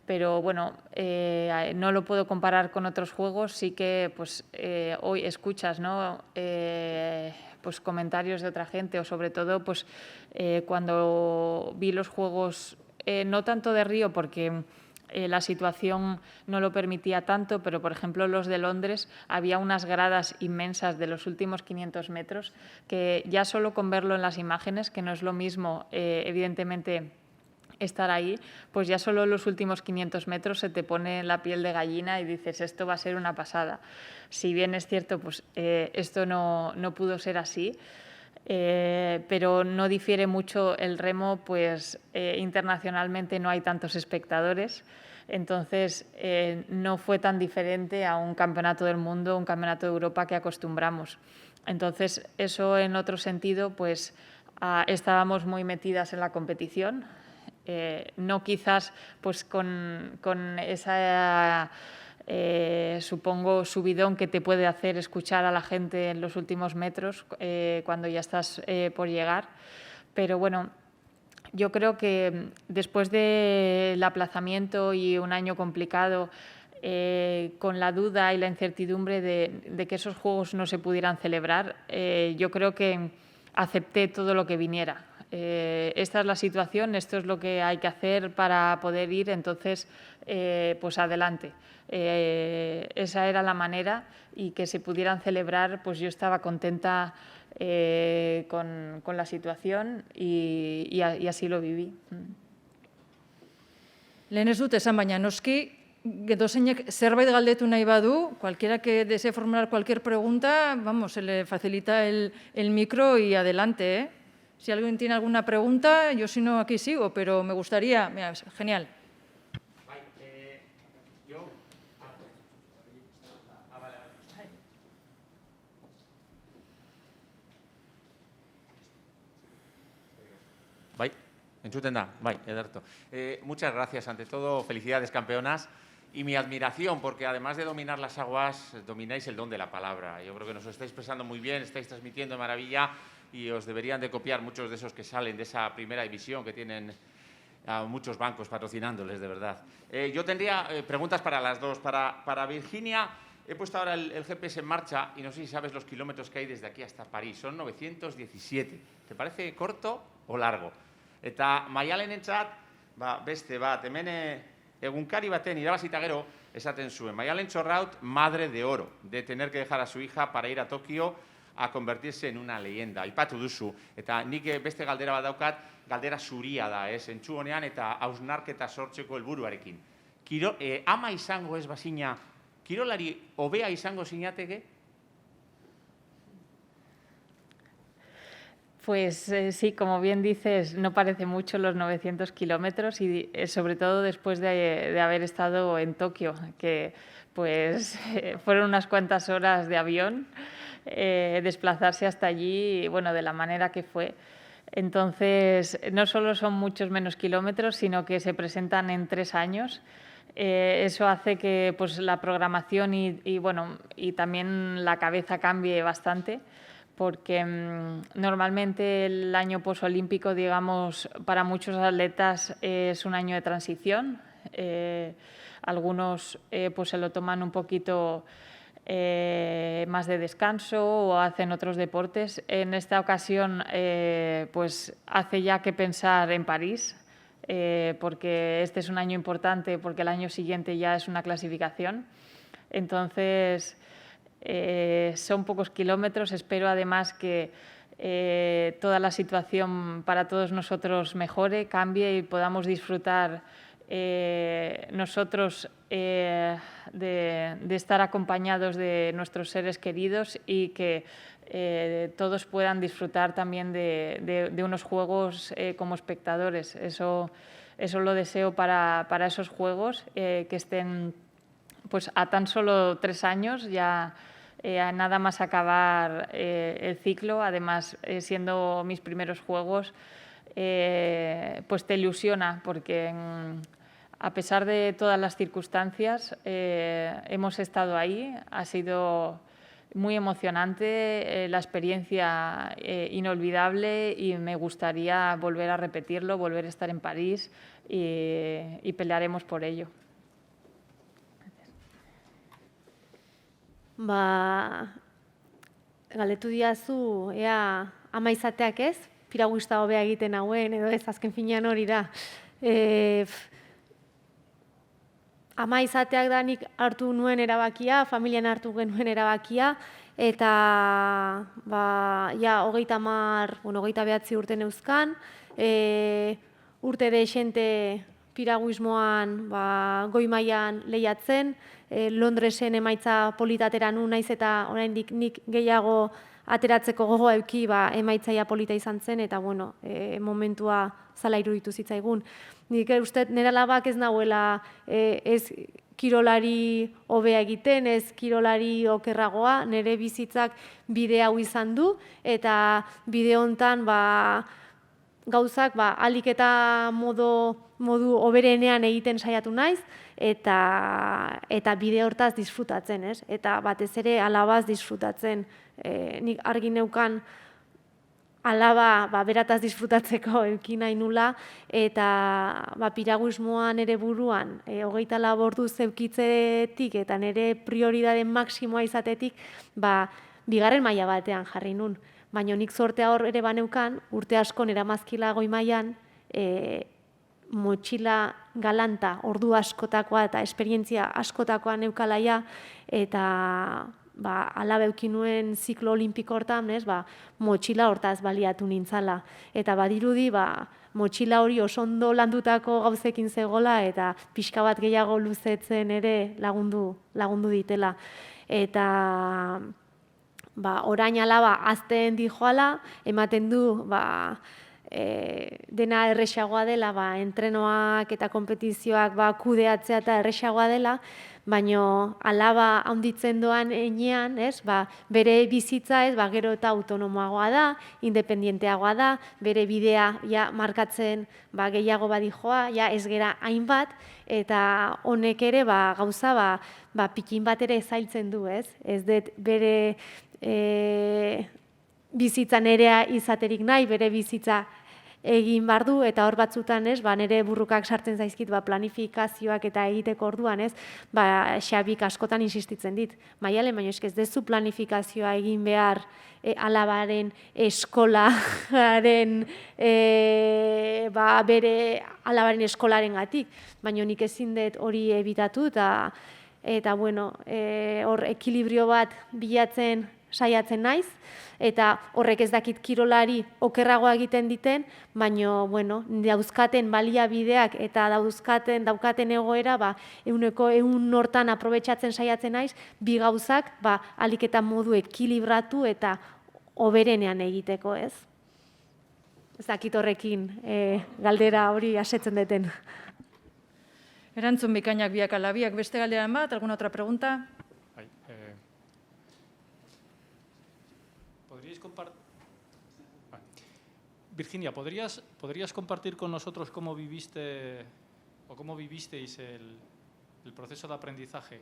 S3: Pero bueno, no lo puedo comparar con otros juegos. Sí que pues hoy escuchas, ¿no? Pues comentarios de otra gente, o sobre todo pues cuando vi los juegos, no tanto de Río porque la situación no lo permitía tanto, pero por ejemplo los de Londres había unas gradas inmensas de los últimos 500 metros que ya solo con verlo en las imágenes, que no es lo mismo evidentemente estar ahí, pues ya solo los últimos 500 metros se te pone la piel de gallina y dices, esto va a ser una pasada. Si bien es cierto, pues esto no pudo ser así, pero no difiere mucho el remo, pues internacionalmente no hay tantos espectadores, entonces no fue tan diferente a un campeonato del mundo, un campeonato de Europa que acostumbramos. Entonces eso en otro sentido, pues estábamos muy metidas en la competición, no quizás pues con esa supongo subidón que te puede hacer escuchar a la gente en los últimos metros cuando ya estás por llegar, pero bueno, yo creo que después del aplazamiento y un año complicado, con la duda y la incertidumbre de que esos juegos no se pudieran celebrar, yo creo que acepté todo lo que viniera. Esta es la situación, esto es lo que hay que hacer para poder ir, entonces pues adelante. Esa era la manera, y que se pudieran celebrar, pues yo estaba contenta con la situación y así lo viví.
S1: Lehen ez dut esan, baina noski, edozeinek zerbait galdetu nahi badu, cualquiera que desee formular cualquier pregunta, vamos, se le facilita el micro y adelante, ¿eh? Si alguien tiene alguna pregunta, yo si no aquí sigo, pero me gustaría, mira, genial.
S4: Entzuten da, bai, ederto. Muchas gracias. Ante todo, felicidades, campeonas. Y mi admiración, porque además de dominar las aguas, domináis el don de la palabra. Yo creo que nos lo estáis expresando muy bien, estáis transmitiendo de maravilla y os deberían de copiar muchos de esos que salen de esa primera división que tienen a muchos bancos patrocinándoles, de verdad. Yo tendría preguntas para las dos. Para Virginia, he puesto ahora el GPS en marcha y no sé si sabes los kilómetros que hay desde aquí hasta París. Son 917. ¿Te parece corto o largo? Eta Maialenentzat, beste bat, hemen egunkari baten irabazita gero, esaten zuen, Maialen Txorraut, madre de oro, de tener que dejar a su hija para ir a Tokio a convertirse en una leyenda. Aipatu duzu, eta nik beste galdera bat daukat, galdera zuria da, entzu honean, eta hausnarketa sortzeko helburuarekin. Ama izango ez bazina, kirolari hobea izango zinateke?
S3: Pues sí, como bien dices, no parece mucho los 900 kilómetros y sobre todo después de haber estado en Tokio, que pues fueron unas cuantas horas de avión, desplazarse hasta allí, bueno, de la manera que fue. Entonces, no solo son muchos menos kilómetros, sino que se presentan en 3 años. Eso hace que pues, la programación y también la cabeza cambie bastante, porque normalmente el año posolímpico, digamos, para muchos atletas es un año de transición. Algunos pues se lo toman un poquito más de descanso o hacen otros deportes. En esta ocasión, pues hace ya que pensar en París, porque este es un año importante, porque el año siguiente ya es una clasificación. Entonces, son pocos kilómetros. Espero además que toda la situación para todos nosotros mejore, cambie y podamos disfrutar nosotros de estar acompañados de nuestros seres queridos y que todos puedan disfrutar también de unos juegos como espectadores. Eso lo deseo para esos juegos, que estén pues a tan solo 3 años, ya nada más acabar el ciclo. Además, siendo mis primeros juegos, pues te ilusiona, porque a pesar de todas las circunstancias, hemos estado ahí. Ha sido muy emocionante, la experiencia inolvidable, y me gustaría volver a repetirlo, volver a estar en París, y pelearemos por ello.
S2: Galdetu diazu, ea ama izateak ez, piraguista hobea egiten hauen, edo ez, azken finean hori da. Ama izateak da nik hartu nuen erabakia, familian hartu genuen erabakia, eta ja 29 urte neuzkan, urte dexente piraguismoan goi mailan lehiatzen, Londresen emaitza politatera nu naiz eta oraindik nik gehiago ateratzeko gogoa eduki, emaitzaia polita izan zen, eta bueno, momentua zala iruditu zitzaigun. Nik uste nire alabak ez nahuela ez kirolari hobea egiten, ez kirolari okerragoa, nire bizitzak bide hau izan du, eta bide hontan gauzak ahalik eta modu hoberenean egiten saiatu naiz, eta bide hortaz disfrutatzen, ez? Eta batez ere alabaz disfrutatzen. Nik argi neukan alaba berataz disfrutatzeko eduki nahi nula, eta piraguismoan ere buruan 24 orduz eukitzetik eta nire prioridade maksimoa izatetik, bigarren maila batean jarri nun. Baina nik zortea hor ere baneukan, urte asko nera mazkila goi mailan, motxila galanta, ordu askotakoa eta esperientzia askotakoa neukalaia, eta alaba eukin nuen ziklo olimpiko hortan, motxila hortaz baliatu nintzala. Eta badirudi, motxila hori oso ondo landutako gauzekin zegoela, eta pixka bat gehiago luzetzen ere lagundu ditela. Eta orain alaba azten dijoala, ematen du dena erresagoa dela, entrenoak eta konpetizioak kudeatzea eta erresagoa dela, baina alaba handitzen doan enean, bere bizitza gero eta autonomoagoa da, independienteagoa da, bere bidea markatzen gehiago badijoa, ez gera hainbat, eta honek ere gauza pikin bat ere zailtzen du, ez dut bere bizitza nerea izaterik nahi, bere bizitza egin behar du, eta hor batzutan, nire burrukak sartzen zaizkit planifikazioak eta egiteko orduan, Xabik askotan insistitzen dit. Maialen, baina ez dezu planifikazioa egin behar alabaren eskolaren, bere alabaren eskolaren gatik, baina nik ezin dut hori ebitatu, eta hor ekilibrio bat bilatzen saiatzen naiz, eta horrek ez dakit kirolari okerragoa egiten diten, baina dauzkaten baliabideak eta daukaten egoera, ehuneko 100 hortan aprobetxatzen saiatzen naiz, bi gauzak ahalik eta modu ekilibratu eta hoberenean egiteko, ez? Ez dakit horrekin galdera hori asetzen deten.
S1: Erantzun bikainak biak ala biak. Beste galderan bat, alguna otra pregunta?
S5: Virginia, ¿podrías compartir con nosotros cómo viviste o cómo vivisteis el proceso de aprendizaje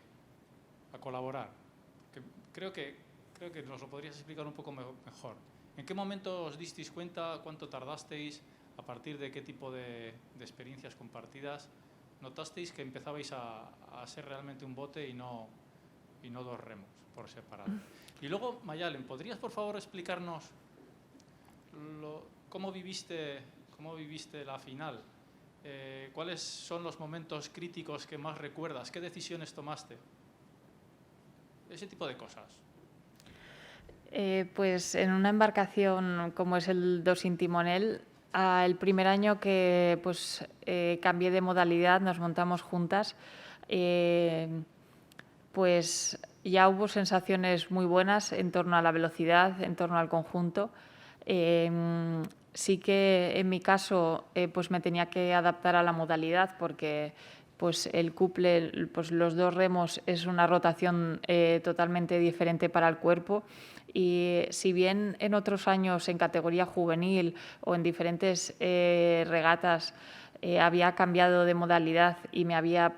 S5: a colaborar? Creo que nos lo podrías explicar un poco mejor. ¿En qué momento os disteis cuenta, cuánto tardasteis, a partir de qué tipo de experiencias compartidas notasteis que empezabais a ser realmente un bote y no dos remos por separado? Y luego, Mayalen, ¿podrías por favor explicarnos cómo viviste la final? ¿Cuáles son los momentos críticos que más recuerdas? ¿Qué decisiones tomaste? Ese tipo de cosas.
S3: Pues en una embarcación como es el Dos sin timonel, el primer año que cambié de modalidad, nos montamos juntas, pues ya hubo sensaciones muy buenas en torno a la velocidad, en torno al conjunto. Sí que en mi caso me tenía que adaptar a la modalidad porque el couple, los dos remos, es una rotación totalmente diferente para el cuerpo. Y si bien en otros años en categoría juvenil o en diferentes regatas había cambiado de modalidad y me había,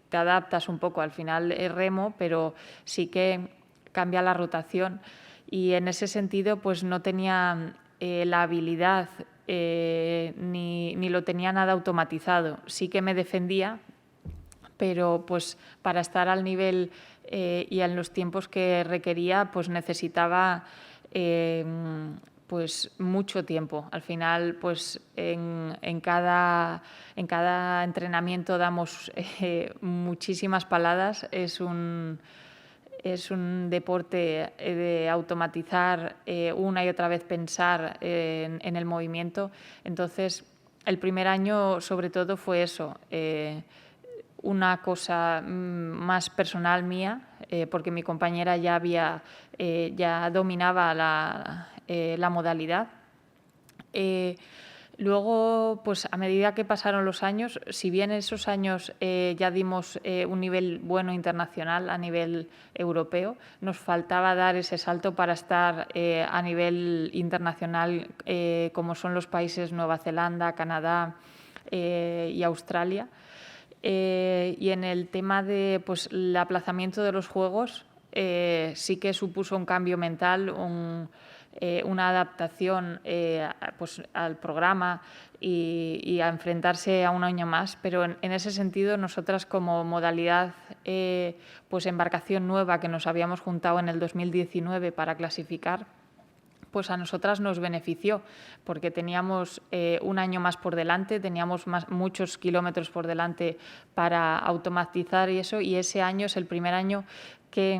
S3: te adaptas un poco, al final remo, pero sí que cambia la rotación. Y en ese sentido no tenía la habilidad ni lo tenía nada automatizado. Sí que me defendía, pero para estar al nivel y en los tiempos que requería necesitaba mucho tiempo. Al final en cada entrenamiento damos muchísimas paladas. Es un deporte de automatizar una y otra vez, pensar en el movimiento. Entonces, el primer año sobre todo fue eso, una cosa más personal mía, porque mi compañera ya dominaba la modalidad. Luego, a medida que pasaron los años, si bien esos años ya dimos un nivel bueno internacional a nivel europeo, nos faltaba dar ese salto para estar a nivel internacional como son los países Nueva Zelanda, Canadá y Australia. Y en el tema del aplazamiento de los Juegos sí que supuso un cambio mental, una adaptación al programa y a enfrentarse a un año más, pero en ese sentido nosotras como modalidad embarcación nueva que nos habíamos juntado en el 2019 para clasificar, a nosotras nos benefició porque teníamos un año más por delante, teníamos muchos kilómetros por delante para automatizar y eso, y ese año es el primer año que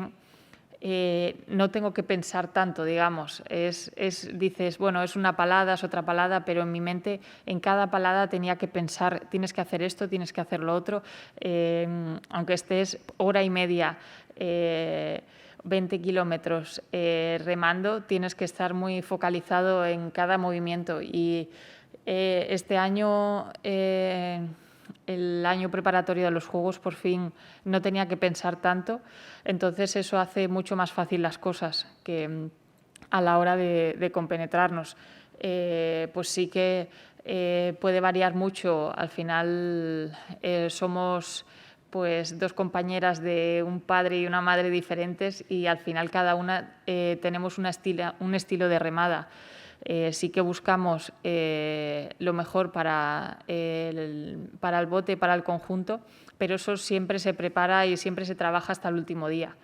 S3: no tengo que pensar tanto, digamos. Dices, bueno, es una palada, es otra palada, pero en mi mente en cada palada tenía que pensar, tienes que hacer esto, tienes que hacer lo otro, aunque estés hora y media 20 kilómetros remando, tienes que estar muy focalizado en cada movimiento y Este año, el año preparatorio de los Juegos, por fin no tenía que pensar tanto, entonces eso hace mucho más fácil las cosas que a la hora de compenetrarnos. Pues sí que puede variar mucho. Al final somos pues 2 compañeras de un padre y una madre diferentes y al final cada una tenemos un estilo de remada. Sí que buscamos lo mejor para el bote, para el conjunto, pero eso siempre se prepara y siempre se trabaja hasta el último día.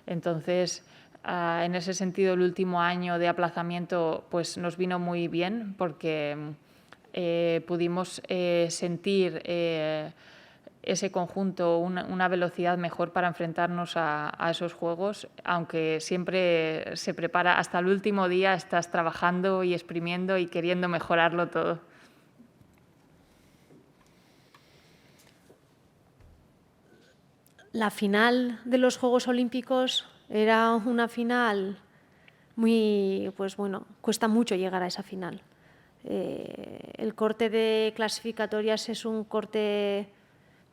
S3: Entonces, en ese sentido, el último año de aplazamiento pues, nos vino muy bien porque pudimos sentir ese conjunto, una velocidad mejor para enfrentarnos a esos juegos, aunque siempre se prepara hasta el último día, estás trabajando y exprimiendo y queriendo mejorarlo todo.
S2: La final de los Juegos Olímpicos era una final muy, pues bueno, cuesta mucho llegar a esa final. El corte de clasificatorias es un corte,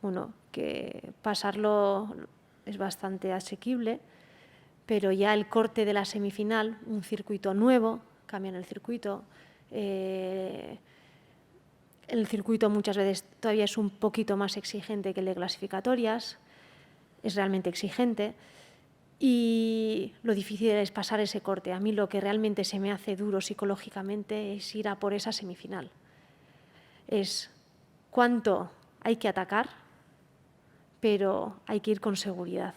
S2: bueno, que pasarlo es bastante asequible, pero ya el corte de la semifinal, un circuito nuevo, cambian el circuito. El circuito muchas veces todavía es un poquito más exigente que el de clasificatorias, es realmente exigente. Y lo difícil es pasar ese corte. A mí lo que realmente se me hace duro psicológicamente es ir a por esa semifinal. Es cuánto hay que atacar, pero hay que ir con seguridad.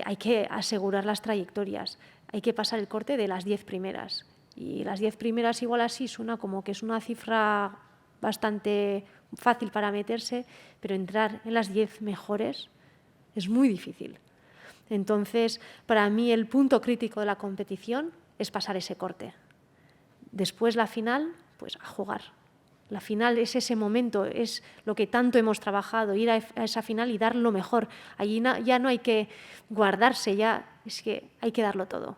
S2: Hay que asegurar las trayectorias. Hay que pasar el corte de las 10 primeras. Y las 10 primeras igual así suena como que es una cifra bastante fácil para meterse, pero entrar en las 10 mejores es muy difícil. Entonces, para mí el punto crítico de la competición es pasar ese corte. Después la final, pues a jugar. La final es ese momento, es lo que tanto hemos trabajado, ir a esa final y dar lo mejor. Allí ya no hay que guardarse, ya es que hay que darlo todo.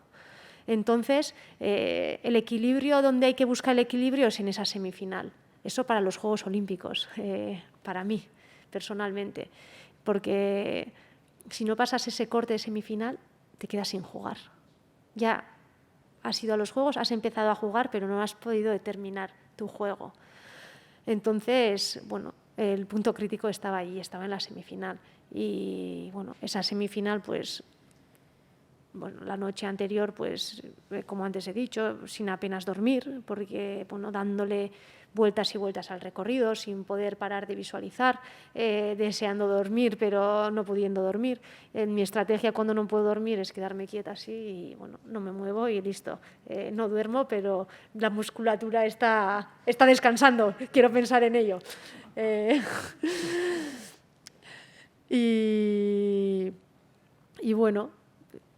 S2: Entonces, el equilibrio, donde hay que buscar el equilibrio es en esa semifinal. Eso para los Juegos Olímpicos, para mí, personalmente. Porque si no pasas ese corte de semifinal, te quedas sin jugar. Ya has ido a los Juegos, has empezado a jugar, pero no has podido determinar tu juego. Entonces, bueno, el punto crítico estaba allí, estaba en la semifinal. Y, bueno, esa semifinal, pues, bueno, la noche anterior, pues, como antes he dicho, sin apenas dormir, porque, bueno, dándole vueltas y vueltas al recorrido, sin poder parar de visualizar, deseando dormir, pero no pudiendo dormir. Mi estrategia cuando no puedo dormir es quedarme quieta así y, bueno, no me muevo y listo. No duermo, pero la musculatura está descansando, quiero pensar en ello. Y bueno,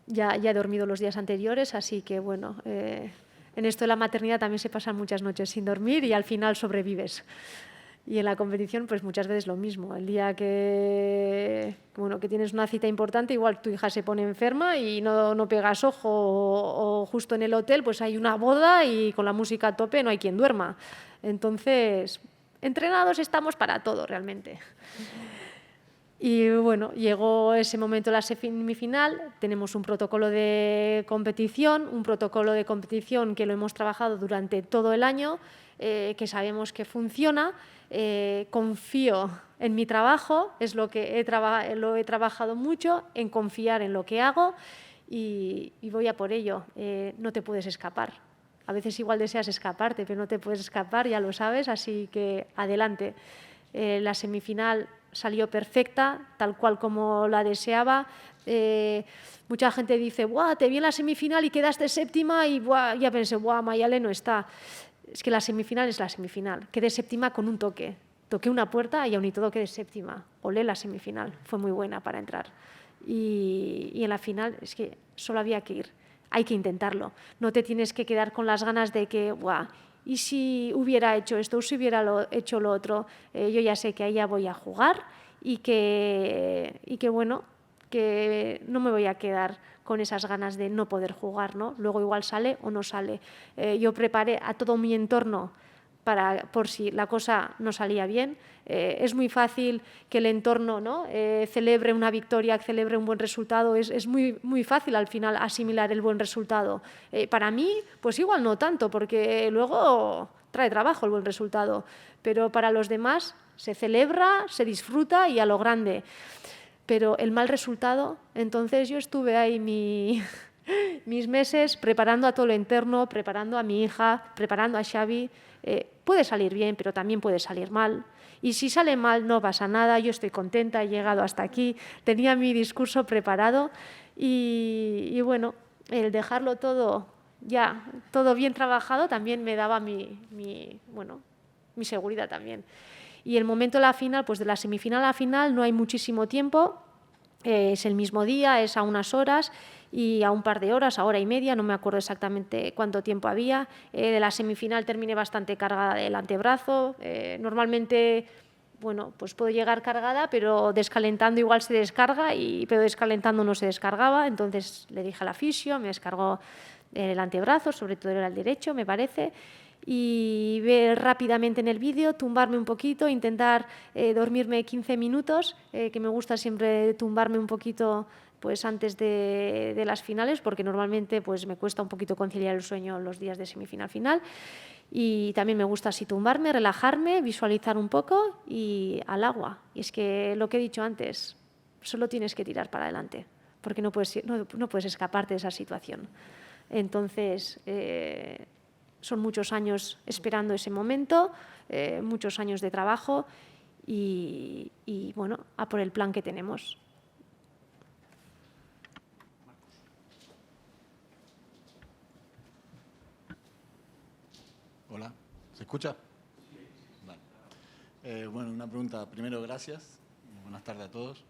S2: ya he dormido los días anteriores, así que, bueno, en esto de la maternidad también se pasan muchas noches sin dormir y al final sobrevives. Y en la competición, pues muchas veces lo mismo. El día que tienes una cita importante, igual tu hija se pone enferma y no pegas ojo, o justo en el hotel pues hay una boda y con la música a tope no hay quien duerma. Entonces, entrenados estamos para todo realmente. Y bueno, llegó ese momento de la semifinal, tenemos un protocolo de competición que lo hemos trabajado durante todo el año, que sabemos que funciona, confío en mi trabajo, es lo que lo he trabajado mucho, en confiar en lo que hago y voy a por ello, no te puedes escapar. A veces igual deseas escaparte, pero no te puedes escapar, ya lo sabes, así que adelante. La semifinal salió perfecta, tal cual como la deseaba. Mucha gente dice, ¡buah, te vi en la semifinal y quedaste séptima! Y ¡buah! Ya pensé, ¡buah, Mayalen no está! Es que la semifinal es la semifinal. Quedé séptima con un toque. Toqué una puerta y aún y todo quedé séptima. Olé la semifinal. Fue muy buena para entrar. Y en la final es que solo había que ir. Hay que intentarlo. No te tienes que quedar con las ganas de que, ¡buah! Y si hubiera hecho esto, o si hubiera hecho lo otro, yo ya sé que ahí ya voy a jugar y que bueno, que no me voy a quedar con esas ganas de no poder jugar, ¿no? Luego igual sale o no sale. Yo preparé a todo mi entorno por si la cosa no salía bien. Es muy fácil que el entorno, ¿no?, celebre una victoria, que celebre un buen resultado. Es muy, muy fácil al final asimilar el buen resultado. Para mí, pues igual no tanto, porque luego trae trabajo el buen resultado. Pero para los demás se celebra, se disfruta y a lo grande. Pero el mal resultado, entonces yo estuve ahí mis meses preparando a todo lo interno, preparando a mi hija, preparando a Xavi. Puede salir bien, pero también puede salir mal. Y si sale mal, no pasa nada, yo estoy contenta, he llegado hasta aquí, tenía mi discurso preparado y bueno, el dejarlo todo bien trabajado también me daba mi seguridad también. Y el momento de la final, pues de la semifinal a la final no hay muchísimo tiempo, es el mismo día, es a unas horas y a un par de horas, a hora y media, no me acuerdo exactamente cuánto tiempo había. De la semifinal terminé bastante cargada del antebrazo. Normalmente, bueno, pues puedo llegar cargada, pero descalentando igual se descarga, pero descalentando no se descargaba. Entonces le dije a la fisio, me descargó el antebrazo, sobre todo era el derecho, me parece, y ver rápidamente en el vídeo, tumbarme un poquito, intentar dormirme 15 minutos, que me gusta siempre tumbarme un poquito pues antes de las finales, porque normalmente pues me cuesta un poquito conciliar el sueño los días de semifinal final. Y también me gusta así tumbarme, relajarme, visualizar un poco y al agua. Y es que lo que he dicho antes, solo tienes que tirar para adelante, porque no puedes escaparte de esa situación. Entonces, son muchos años esperando ese momento, muchos años de trabajo y bueno, a por el plan que tenemos.
S6: Hola, ¿se escucha? Vale. Bueno, una pregunta. Primero, gracias. Buenas tardes a todos.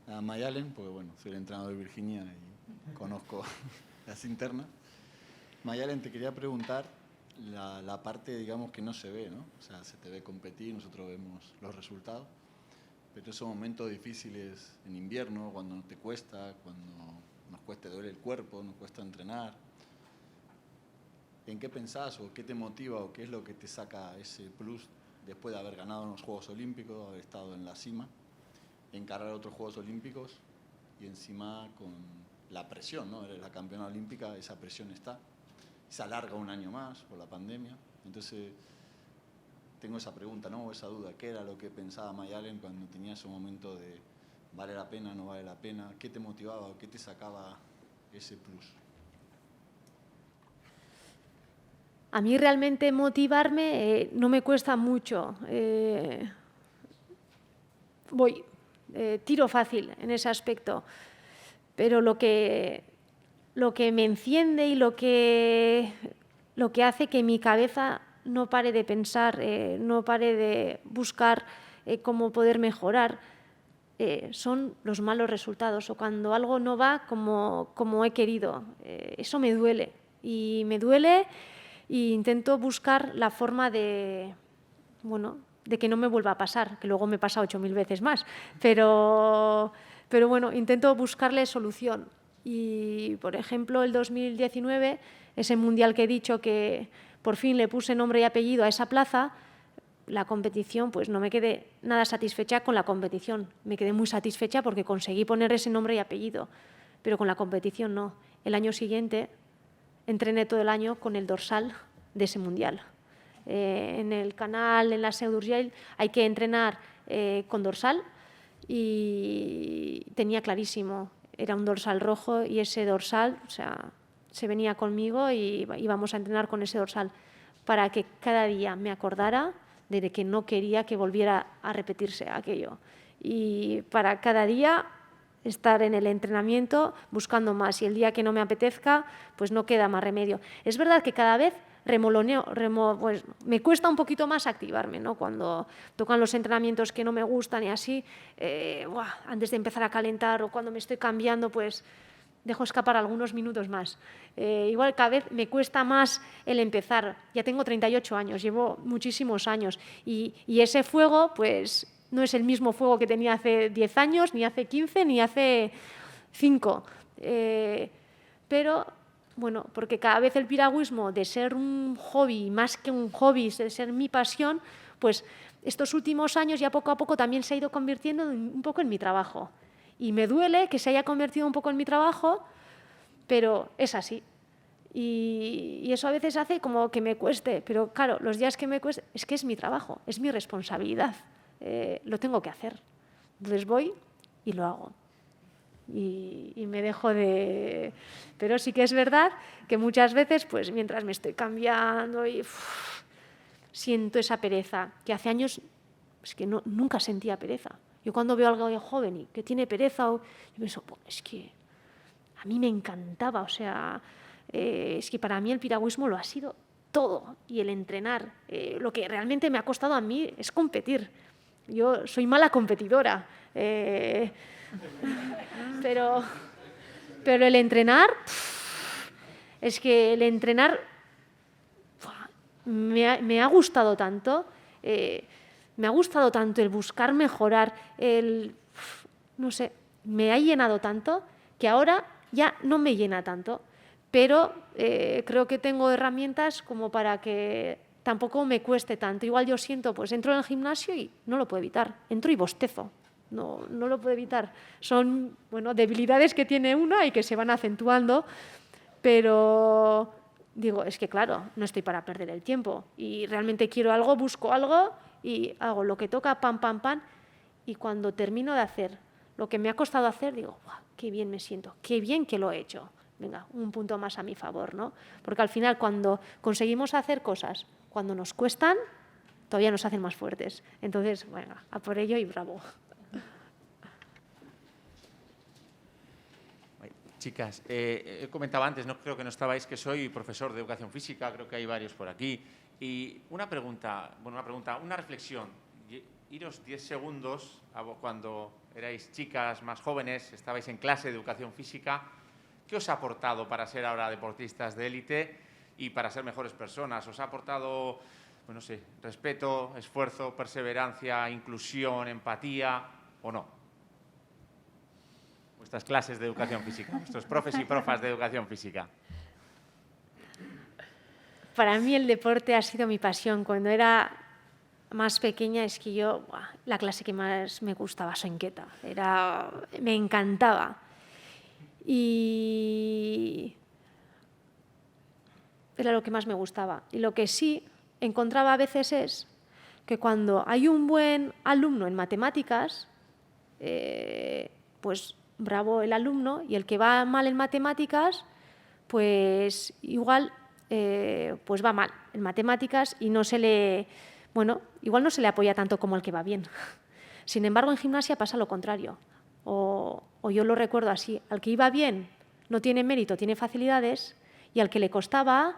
S6: A Mayalen, porque bueno, soy el entrenador de Virginia y conozco las internas. Mayalen, te quería preguntar la parte, digamos, que no se ve, ¿no? O sea, se te ve competir, nosotros vemos los resultados, pero esos momentos difíciles en invierno, cuando te cuesta, cuando nos cuesta, duele el cuerpo, nos cuesta entrenar, ¿en qué pensás o qué te motiva o qué es lo que te saca ese plus después de haber ganado en los Juegos Olímpicos, haber estado en la cima, encarar otros Juegos Olímpicos y encima con la presión, ¿no? Eres la campeona olímpica, esa presión está. Se alarga un año más por la pandemia. Entonces, tengo esa pregunta, ¿no? O esa duda. ¿Qué era lo que pensaba Mayalen cuando tenía ese momento de ¿vale la pena, no vale la pena? ¿Qué te motivaba o qué te sacaba ese plus?
S2: A mí realmente motivarme no me cuesta mucho. Tiro fácil en ese aspecto. Pero lo que me enciende y lo que hace que mi cabeza no pare de pensar, no pare de buscar cómo poder mejorar, son los malos resultados o cuando algo no va como he querido. Eso me duele y e intento buscar la forma de que no me vuelva a pasar, que luego me pasa 8000 veces más, pero bueno, intento buscarle solución. Y, por ejemplo, el 2019, ese mundial que he dicho que por fin le puse nombre y apellido a esa plaza, la competición, pues no me quedé nada satisfecha con la competición. Me quedé muy satisfecha porque conseguí poner ese nombre y apellido, pero con la competición no. El año siguiente entrené todo el año con el dorsal de ese mundial. En el canal, en la Seu d'Urgell, hay que entrenar con dorsal y tenía clarísimo. Era un dorsal rojo y ese dorsal, o sea, se venía conmigo y íbamos a entrenar con ese dorsal para que cada día me acordara de que no quería que volviera a repetirse aquello. Y para cada día estar en el entrenamiento buscando más. Y el día que no me apetezca, pues no queda más remedio. Es verdad que cada vez pues me cuesta un poquito más activarme, ¿no? Cuando tocan los entrenamientos que no me gustan y así, antes de empezar a calentar o cuando me estoy cambiando, pues dejo escapar algunos minutos más. Igual cada vez me cuesta más el empezar. Ya tengo 38 años, llevo muchísimos años y ese fuego, pues no es el mismo fuego que tenía hace 10 años, ni hace 15, ni hace 5. Pero bueno, porque cada vez el piragüismo, de ser un hobby, más que un hobby, de ser mi pasión, pues estos últimos años ya poco a poco también se ha ido convirtiendo un poco en mi trabajo. Y me duele que se haya convertido un poco en mi trabajo, pero es así. Y eso a veces hace como que me cueste, pero claro, los días que me cueste, es que es mi trabajo, es mi responsabilidad, lo tengo que hacer. Entonces voy y lo hago. Y me dejo de... Pero sí que es verdad que muchas veces, pues mientras me estoy cambiando y siento esa pereza, que hace años es que nunca sentía pereza. Yo cuando veo a alguien joven y que tiene pereza, yo pienso, es que a mí me encantaba, o sea, es que para mí el piragüismo lo ha sido todo. Y el entrenar, lo que realmente me ha costado a mí es competir. Yo soy mala competidora. Pero el entrenar, es que el entrenar me ha gustado tanto, me ha gustado tanto el buscar mejorar, no sé, me ha llenado tanto que ahora ya no me llena tanto, pero creo que tengo herramientas como para que tampoco me cueste tanto. Igual yo siento, pues entro en el gimnasio y no lo puedo evitar, entro y bostezo. No lo puedo evitar. Son, bueno, debilidades que tiene una y que se van acentuando, pero digo, es que claro, no estoy para perder el tiempo y realmente quiero algo, busco algo y hago lo que toca, pam, pam, pam, y cuando termino de hacer lo que me ha costado hacer, digo, qué bien me siento, qué bien que lo he hecho. Venga, un punto más a mi favor, ¿no? Porque al final cuando conseguimos hacer cosas, cuando nos cuestan, todavía nos hacen más fuertes. Entonces, venga, a por ello y bravo.
S4: Chicas, comentaba antes, no creo que no estabais, que soy profesor de educación física, creo que hay varios por aquí. Y una reflexión. Iros 10 segundos cuando erais chicas más jóvenes, estabais en clase de educación física. ¿Qué os ha aportado para ser ahora deportistas de élite y para ser mejores personas? ¿Os ha aportado, pues no sé, respeto, esfuerzo, perseverancia, inclusión, empatía o no? Vuestras clases de educación física, vuestros profes y profas de educación física.
S2: Para mí el deporte ha sido mi pasión. Cuando era más pequeña es que yo, la clase que más me gustaba, Soinqueta, me encantaba. Y era lo que más me gustaba. Y lo que sí encontraba a veces es que cuando hay un buen alumno en matemáticas, pues bravo el alumno, y el que va mal en matemáticas, pues igual pues va mal en matemáticas y no se le, bueno, igual no se le apoya tanto como el que va bien. Sin embargo, en gimnasia pasa lo contrario, o yo lo recuerdo así, al que iba bien no tiene mérito, tiene facilidades, y al que le costaba,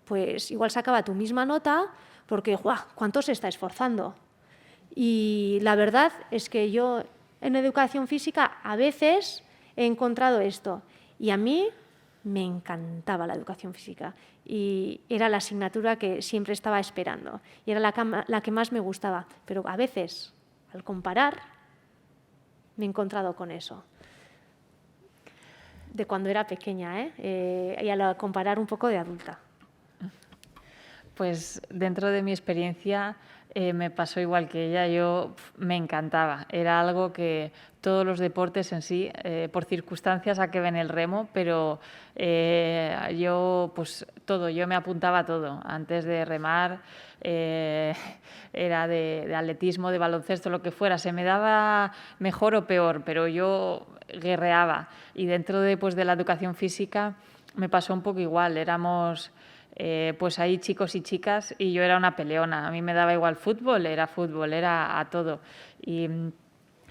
S2: pues igual sacaba tu misma nota porque, ¿cuánto se está esforzando? Y la verdad es que yo en educación física a veces he encontrado esto y a mí me encantaba la educación física y era la asignatura que siempre estaba esperando y era la que más me gustaba, pero a veces al comparar me he encontrado con eso. De cuando era pequeña, y al comparar un poco de adulta.
S3: Pues dentro de mi experiencia me pasó igual que ella, yo me encantaba, era algo que todos los deportes en sí, por circunstancias a que ven el remo, pero yo pues todo, yo me apuntaba a todo, antes de remar era de atletismo, de baloncesto, lo que fuera, se me daba mejor o peor, pero yo guerreaba y dentro de, pues, de la educación física me pasó un poco igual, éramos... pues ahí chicos y chicas y yo era una peleona, a mí me daba igual fútbol, era a todo y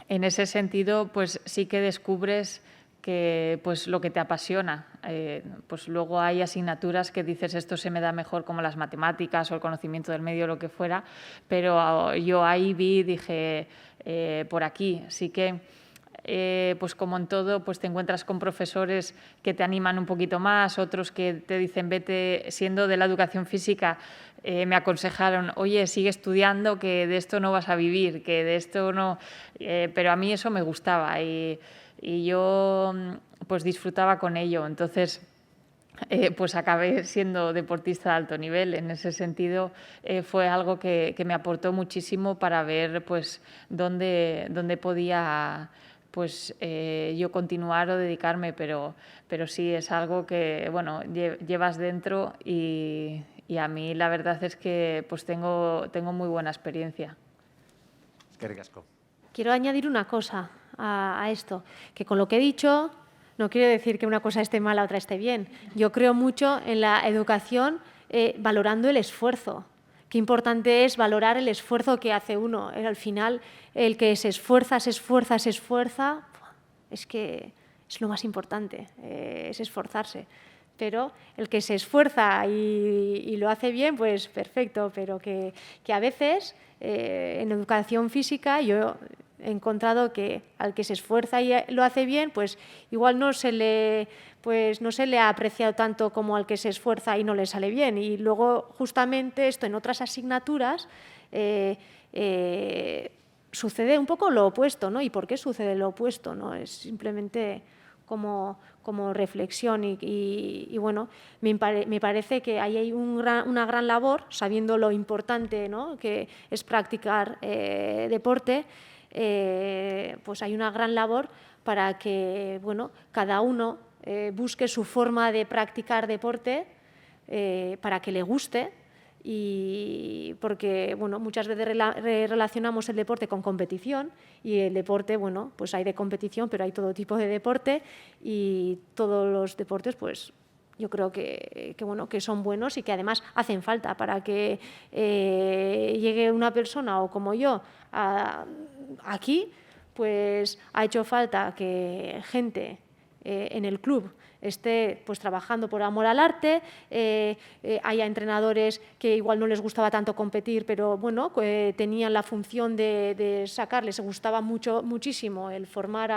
S3: en ese sentido pues sí que descubres que pues lo que te apasiona, pues luego hay asignaturas que dices esto se me da mejor como las matemáticas o el conocimiento del medio o lo que fuera, pero yo ahí dije por aquí, sí que pues como en todo, pues te encuentras con profesores que te animan un poquito más, otros que te dicen vete, siendo de la educación física, me aconsejaron, oye, sigue estudiando, que de esto no vas a vivir, que de esto no... pero a mí eso me gustaba y yo pues disfrutaba con ello. Entonces, pues acabé siendo deportista de alto nivel. En ese sentido, fue algo que me aportó muchísimo para ver pues, dónde podía pues, yo continuar o dedicarme, pero sí es algo que bueno, llevas dentro y a mí la verdad es que pues, tengo muy buena experiencia.
S4: Qué ricasco.
S2: Quiero añadir una cosa a esto, que con lo que he dicho no quiero decir que una cosa esté mal, la otra esté bien. Yo creo mucho en la educación valorando el esfuerzo. Qué importante es valorar el esfuerzo que hace uno. Al final, el que se esfuerza, es que es lo más importante, es esforzarse. Pero el que se esfuerza y lo hace bien, pues perfecto, pero que a veces en educación física yo he encontrado que al que se esfuerza y lo hace bien, pues igual no se le ha apreciado tanto como al que se esfuerza y no le sale bien. Y luego, justamente esto en otras asignaturas sucede un poco lo opuesto, ¿no? ¿Y por qué sucede lo opuesto, no? Es simplemente como reflexión y bueno, me parece que ahí hay una gran labor, sabiendo lo importante, ¿no?, que es practicar deporte. Pues hay una gran labor para que bueno, cada uno busque su forma de practicar deporte para que le guste, y porque bueno, muchas veces relacionamos el deporte con competición, y el deporte, bueno, pues hay de competición, pero hay todo tipo de deporte, y todos los deportes pues yo creo que bueno, que son buenos y que además hacen falta para que llegue una persona o como yo aquí, pues ha hecho falta que gente en el club esté pues trabajando por amor al arte, haya entrenadores que igual no les gustaba tanto competir, pero bueno, tenían la función de sacarles, les gustaba muchísimo el formar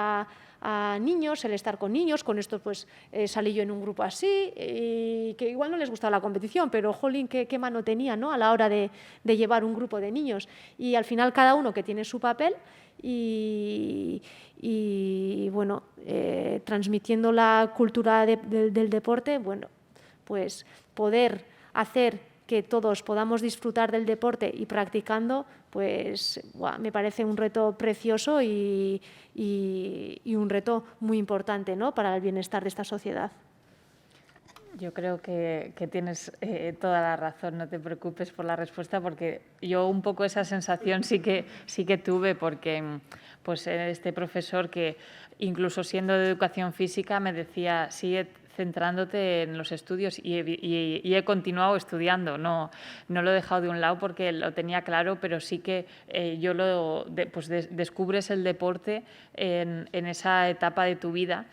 S2: a niños, el estar con niños. Con esto pues salí yo en un grupo así, y que igual no les gustaba la competición, pero jolín, qué mano tenía, ¿no?, a la hora de llevar un grupo de niños. Y al final cada uno que tiene su papel y bueno, transmitiendo la cultura del deporte, bueno, pues poder hacer que todos podamos disfrutar del deporte y practicando, pues me parece un reto precioso y un reto muy importante, ¿no?, para el bienestar de esta sociedad.
S3: Yo creo que tienes toda la razón, no te preocupes por la respuesta, porque yo un poco esa sensación sí que tuve, porque pues este profesor, que incluso siendo de educación física, me decía: sigue centrándote en los estudios, y he continuado estudiando, no lo he dejado de un lado porque lo tenía claro, pero sí que descubres el deporte en esa etapa de tu vida.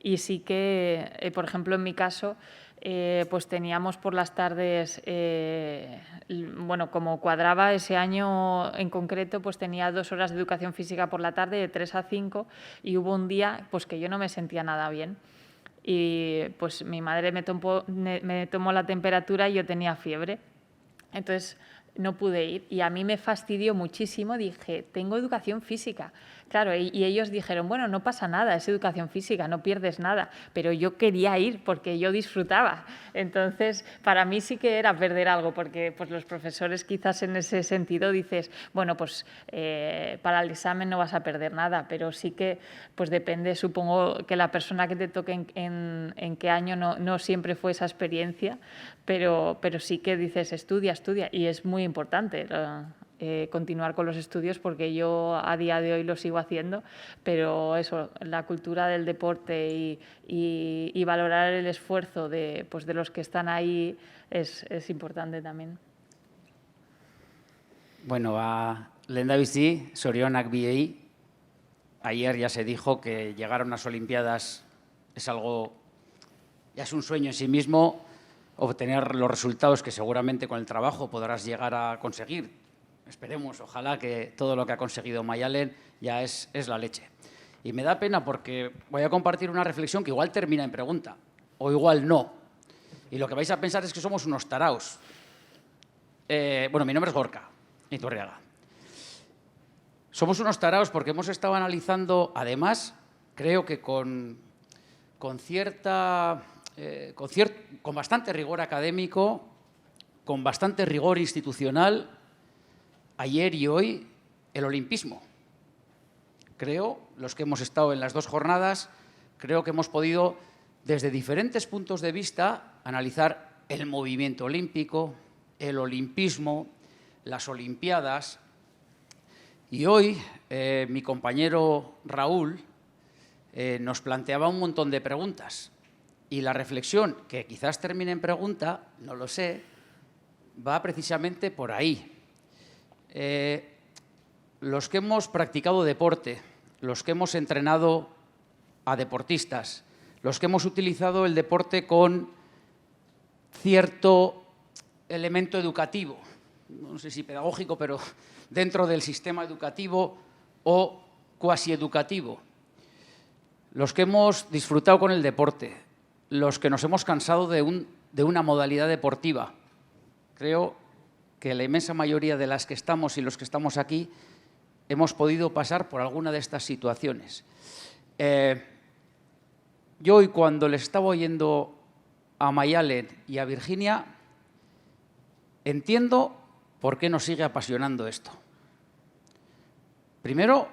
S3: Y sí que, por ejemplo, en mi caso, pues teníamos por las tardes, bueno, como cuadraba ese año en concreto, pues tenía 2 horas de educación física por la tarde, de 3 a 5, y hubo un día pues que yo no me sentía nada bien. Y pues mi madre me tomó la temperatura y yo tenía fiebre. Entonces no pude ir, y a mí me fastidió muchísimo. Dije: tengo educación física. Claro, y ellos dijeron: bueno, no pasa nada, es educación física, no pierdes nada. Pero yo quería ir porque yo disfrutaba. Entonces, para mí sí que era perder algo, porque pues los profesores quizás en ese sentido dices: bueno, pues para el examen no vas a perder nada, pero sí que pues depende, supongo que la persona que te toque en qué año, no siempre fue esa experiencia, pero sí que dices: estudia, y es muy importante continuar con los estudios, porque yo a día de hoy lo sigo haciendo, pero eso, la cultura del deporte y valorar el esfuerzo de los que están ahí es importante también.
S7: Bueno, lehendabizi, zorionak biei. Ayer ya se dijo que llegar a unas Olimpiadas es algo, ya es un sueño en sí mismo. Obtener los resultados que seguramente con el trabajo podrás llegar a conseguir. Esperemos, ojalá, que todo lo que ha conseguido Maialen ya es la leche. Y me da pena porque voy a compartir una reflexión que igual termina en pregunta, o igual no. Y lo que vais a pensar es que somos unos taraos. Bueno, mi nombre es Gorka Iturriaga. Somos unos taraos porque hemos estado analizando, además, creo que con cierta con bastante rigor académico, con bastante rigor institucional, ayer y hoy, el olimpismo. Creo, los que hemos estado en las 2 jornadas, creo que hemos podido, desde diferentes puntos de vista, analizar el movimiento olímpico, el olimpismo, las olimpiadas. Y hoy mi compañero Raúl nos planteaba un montón de preguntas. Y la reflexión, que quizás termine en pregunta, no lo sé, va precisamente por ahí. Los que hemos practicado deporte, los que hemos entrenado a deportistas, los que hemos utilizado el deporte con cierto elemento educativo, no sé si pedagógico, pero dentro del sistema educativo o cuasi educativo, los que hemos disfrutado con el deporte, los que nos hemos cansado de una modalidad deportiva. Creo que la inmensa mayoría de las que estamos y los que estamos aquí hemos podido pasar por alguna de estas situaciones. Yo hoy, cuando les estaba oyendo a Mayalen y a Virginia, entiendo por qué nos sigue apasionando esto. Primero,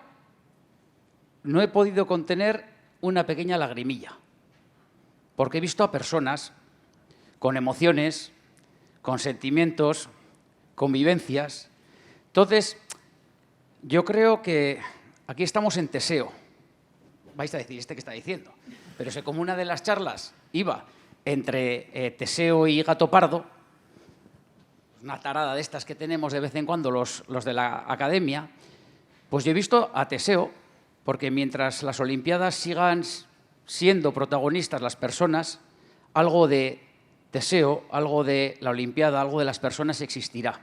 S7: no he podido contener una pequeña lagrimilla, porque he visto a personas con emociones, con sentimientos, con vivencias. Entonces, yo creo que aquí estamos en Teseo. Vais a decir, ¿este qué está diciendo? Pero sé como una de las charlas iba entre Teseo y Gato Pardo, una tarada de estas que tenemos de vez en cuando los de la academia, pues yo he visto a Teseo, porque mientras las Olimpiadas sigan siendo protagonistas las personas, algo de Teseo, algo de la Olimpiada, algo de las personas existirá.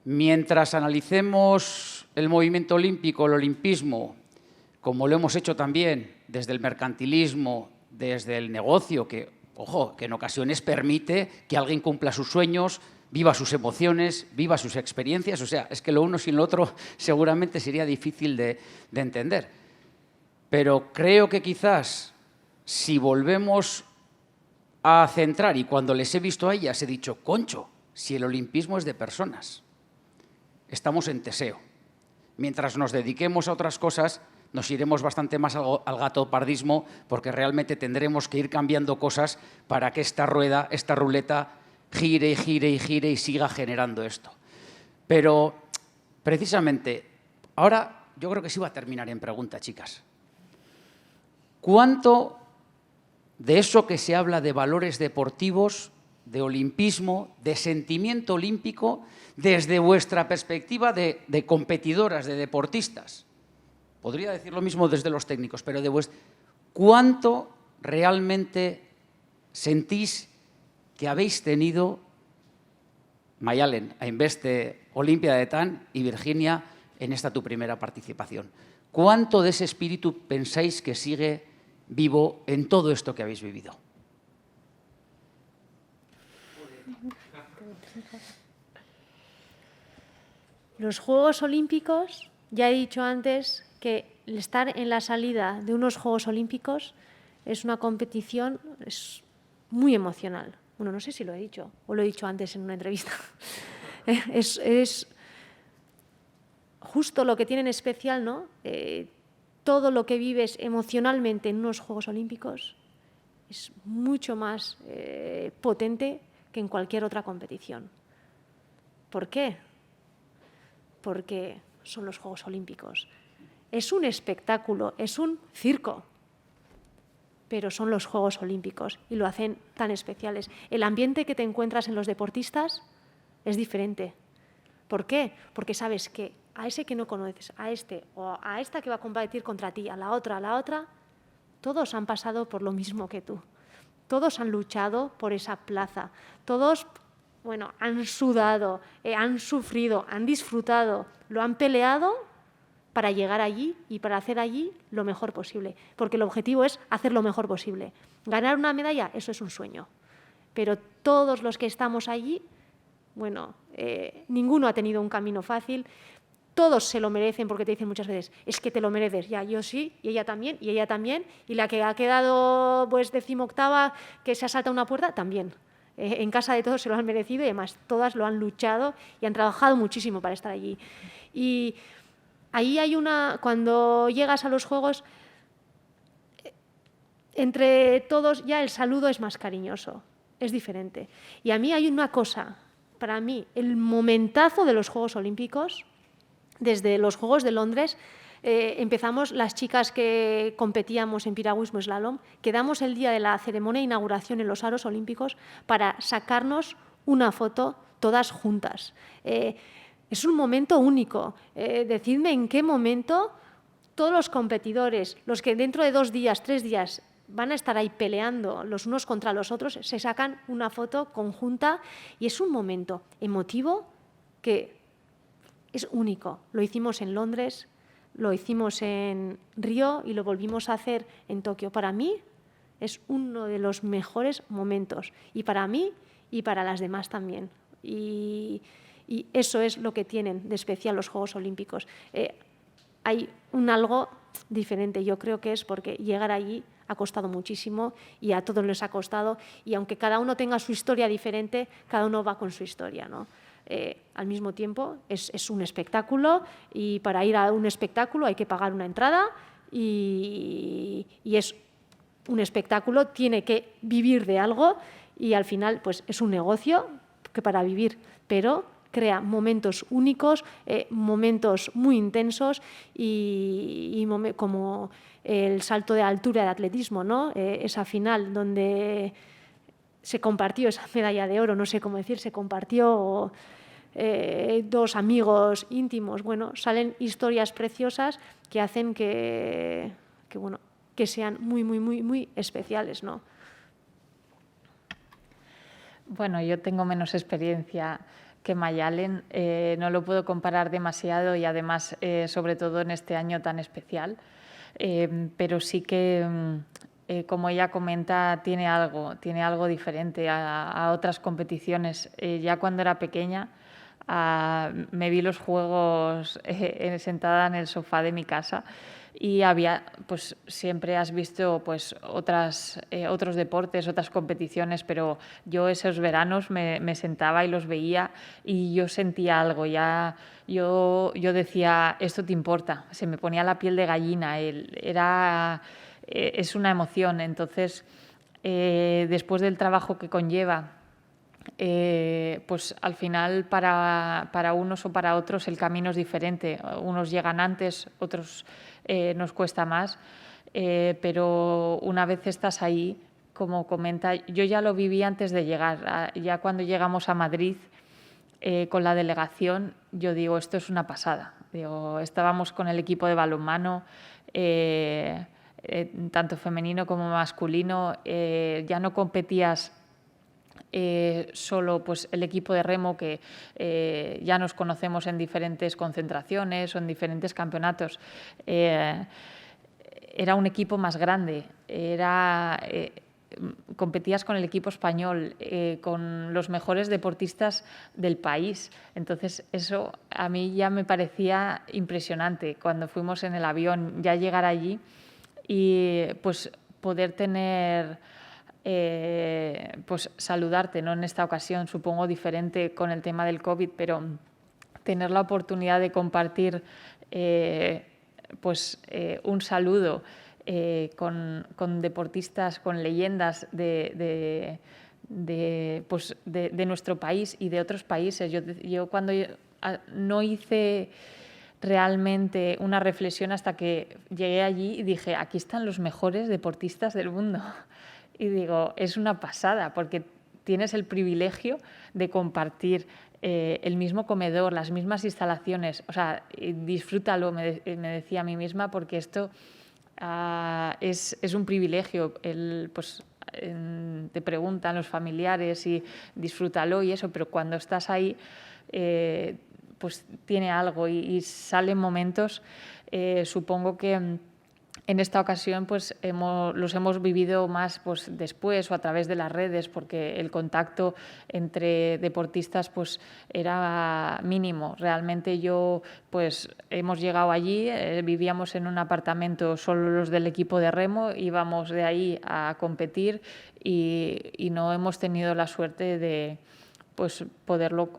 S7: Mientras analicemos el movimiento olímpico, el olimpismo, como lo hemos hecho también desde el mercantilismo, desde el negocio, que, ojo, que en ocasiones permite que alguien cumpla sus sueños, viva sus emociones, viva sus experiencias. O sea, es que lo uno sin lo otro seguramente sería difícil de entender. Pero creo que quizás si volvemos a centrar, y cuando les he visto a ellas he dicho, concho, si el olimpismo es de personas, estamos en Teseo. Mientras nos dediquemos a otras cosas, nos iremos bastante más al gatopardismo, porque realmente tendremos que ir cambiando cosas para que esta rueda, esta ruleta, gire y gire y gire y siga generando esto. Pero, precisamente, ahora yo creo que sí va a terminar en pregunta, chicas. ¿Cuánto de eso que se habla de valores deportivos, de olimpismo, de sentimiento olímpico, desde vuestra perspectiva de competidoras, de deportistas? Podría decir lo mismo desde los técnicos, pero ¿cuánto realmente sentís que habéis tenido, Mayalen, a Investe Olimpia de Tan y Virginia, en esta tu primera participación? ¿Cuánto de ese espíritu pensáis que sigue vivo en todo esto que habéis vivido?
S2: Los Juegos Olímpicos, ya he dicho antes que el estar en la salida de unos Juegos Olímpicos es una competición muy emocional. Bueno, no sé si lo he dicho o lo he dicho antes en una entrevista. Es justo lo que tiene en especial, ¿no? Todo lo que vives emocionalmente en unos Juegos Olímpicos es mucho más potente que en cualquier otra competición. ¿Por qué? Porque son los Juegos Olímpicos. Es un espectáculo, es un circo, pero son los Juegos Olímpicos y lo hacen tan especiales. El ambiente que te encuentras en los deportistas es diferente. ¿Por qué? Porque sabes que a ese que no conoces, a este o a esta que va a competir contra ti, a la otra, todos han pasado por lo mismo que tú. Todos han luchado por esa plaza. Todos, bueno, han sudado, han sufrido, han disfrutado, lo han peleado para llegar allí y para hacer allí lo mejor posible. Porque el objetivo es hacer lo mejor posible. Ganar una medalla, eso es un sueño. Pero todos los que estamos allí, bueno, ninguno ha tenido un camino fácil. todos se lo merecen, porque te dicen muchas veces, es que te lo mereces, ya, yo sí, y ella también, y la que ha quedado pues 18ª, que se ha saltado una puerta, también. En casa de todos se lo han merecido y además todas lo han luchado y han trabajado muchísimo para estar allí. Y ahí hay cuando llegas a los Juegos, entre todos ya el saludo es más cariñoso, es diferente. Y a mí hay una cosa, para mí, el momentazo de los Juegos Olímpicos, desde los Juegos de Londres, empezamos las chicas que competíamos en piragüismo slalom, quedamos el día de la ceremonia de inauguración en los aros olímpicos para sacarnos una foto todas juntas. Es un momento único. Decidme en qué momento todos los competidores, los que dentro de 2 días, 3 días van a estar ahí peleando los unos contra los otros, se sacan una foto conjunta y es un momento emotivo que es único. Lo hicimos en Londres, lo hicimos en Río y lo volvimos a hacer en Tokio. Para mí es uno de los mejores momentos, y para mí y para las demás también. Y eso es lo que tienen de especial los Juegos Olímpicos. Hay algo diferente, yo creo que es porque llegar allí ha costado muchísimo y a todos les ha costado, y aunque cada uno tenga su historia diferente, cada uno va con su historia, ¿no? Al mismo tiempo es un espectáculo, y para ir a un espectáculo hay que pagar una entrada, y es un espectáculo, tiene que vivir de algo, y al final pues es un negocio que para vivir, pero crea momentos únicos, momentos muy intensos, y como el salto de altura de atletismo, ¿no? Esa final donde se compartió esa medalla de oro, no sé cómo decir, se compartió 2 amigos íntimos. Bueno, salen historias preciosas que hacen que sean muy, muy, muy, muy especiales, ¿no?
S3: Bueno, yo tengo menos experiencia que Mayalen, no lo puedo comparar demasiado, y además, sobre todo en este año tan especial, pero sí que, como ella comenta, tiene algo diferente a otras competiciones. Ya cuando era pequeña me vi los Juegos sentada en el sofá de mi casa, y había, pues siempre has visto pues otros deportes, otras competiciones, pero yo esos veranos me sentaba y los veía, y yo sentía algo, yo decía, esto te importa, se me ponía la piel de gallina, es una emoción. Entonces, después del trabajo que conlleva, pues al final para unos o para otros el camino es diferente. Unos llegan antes, otros nos cuesta más, pero una vez estás ahí, como comenta, yo ya lo viví antes de llegar. Ya cuando llegamos a Madrid con la delegación, yo digo, esto es una pasada. Digo, estábamos con el equipo de balonmano, tanto femenino como masculino, ya no competías solo pues el equipo de remo, que ya nos conocemos en diferentes concentraciones o en diferentes campeonatos. Era un equipo más grande, competías con el equipo español, con los mejores deportistas del país. Entonces eso a mí ya me parecía impresionante cuando fuimos en el avión, ya llegar allí y pues poder tener, pues saludarte, ¿no? En esta ocasión supongo diferente con el tema del COVID, pero tener la oportunidad de compartir un saludo con deportistas, con leyendas de nuestro país y de otros países. Yo cuando no hice realmente una reflexión hasta que llegué allí y dije, aquí están los mejores deportistas del mundo. Y digo, es una pasada, porque tienes el privilegio de compartir el mismo comedor, las mismas instalaciones. O sea, disfrútalo, me decía a mí misma, porque esto es un privilegio. Te preguntan los familiares y disfrútalo y eso, pero cuando estás ahí, pues tiene algo y salen momentos, supongo que en esta ocasión pues los hemos vivido más pues después o a través de las redes, porque el contacto entre deportistas pues era mínimo. Realmente pues hemos llegado allí, vivíamos en un apartamento solo los del equipo de remo, íbamos de ahí a competir y no hemos tenido la suerte de pues poderlo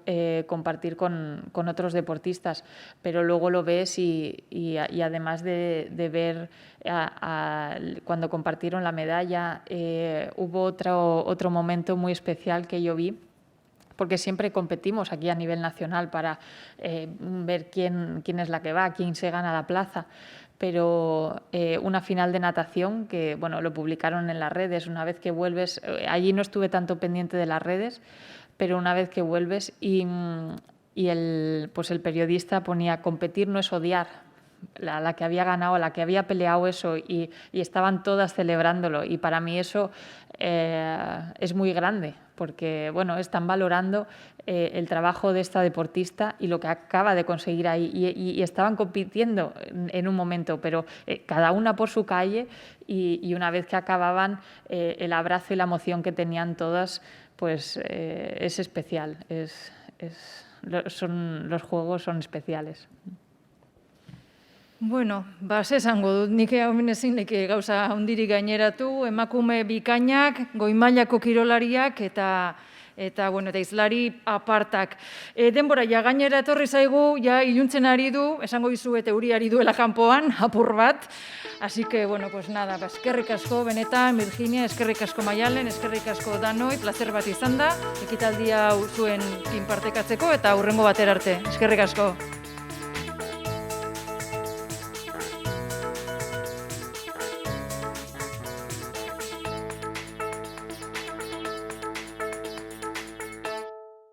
S3: compartir con otros deportistas, pero luego lo ves y además de ver cuando compartieron la medalla, hubo otro momento muy especial que yo vi, porque siempre competimos aquí a nivel nacional para ver quién es la que va, quién se gana la plaza. Pero una final de natación que, bueno, lo publicaron en las redes. Una vez que vuelves, allí no estuve tanto pendiente de las redes, pero una vez que vuelves y el periodista ponía: competir no es odiar, la que había ganado, la que había peleado eso, y estaban todas celebrándolo. Y para mí eso es muy grande, porque bueno, están valorando el trabajo de esta deportista y lo que acaba de conseguir ahí. Y estaban compitiendo en un momento, pero cada una por su calle, y una vez que acababan, el abrazo y la emoción que tenían todas, pues es especial. Los juegos son especiales.
S1: Bueno, esango dut, nik hemen ezin gauza handirik gaineratu, emakume bikainak, goi-mailako kirolariak eta hizlari apartak. Denbora ja gainera etorri zaigu, ja iluntzen ari du, esango dizuet euri ari duela kanpoan, apur bat. Así que, bueno, pues nada, eskerrik asko benetan, Virginia, eskerrik asko Maialen, eskerrik asko Danoi, placer bat izan da, ekitaldia zuen partekatzeko eta hurrengo batera arte. Eskerrik asko.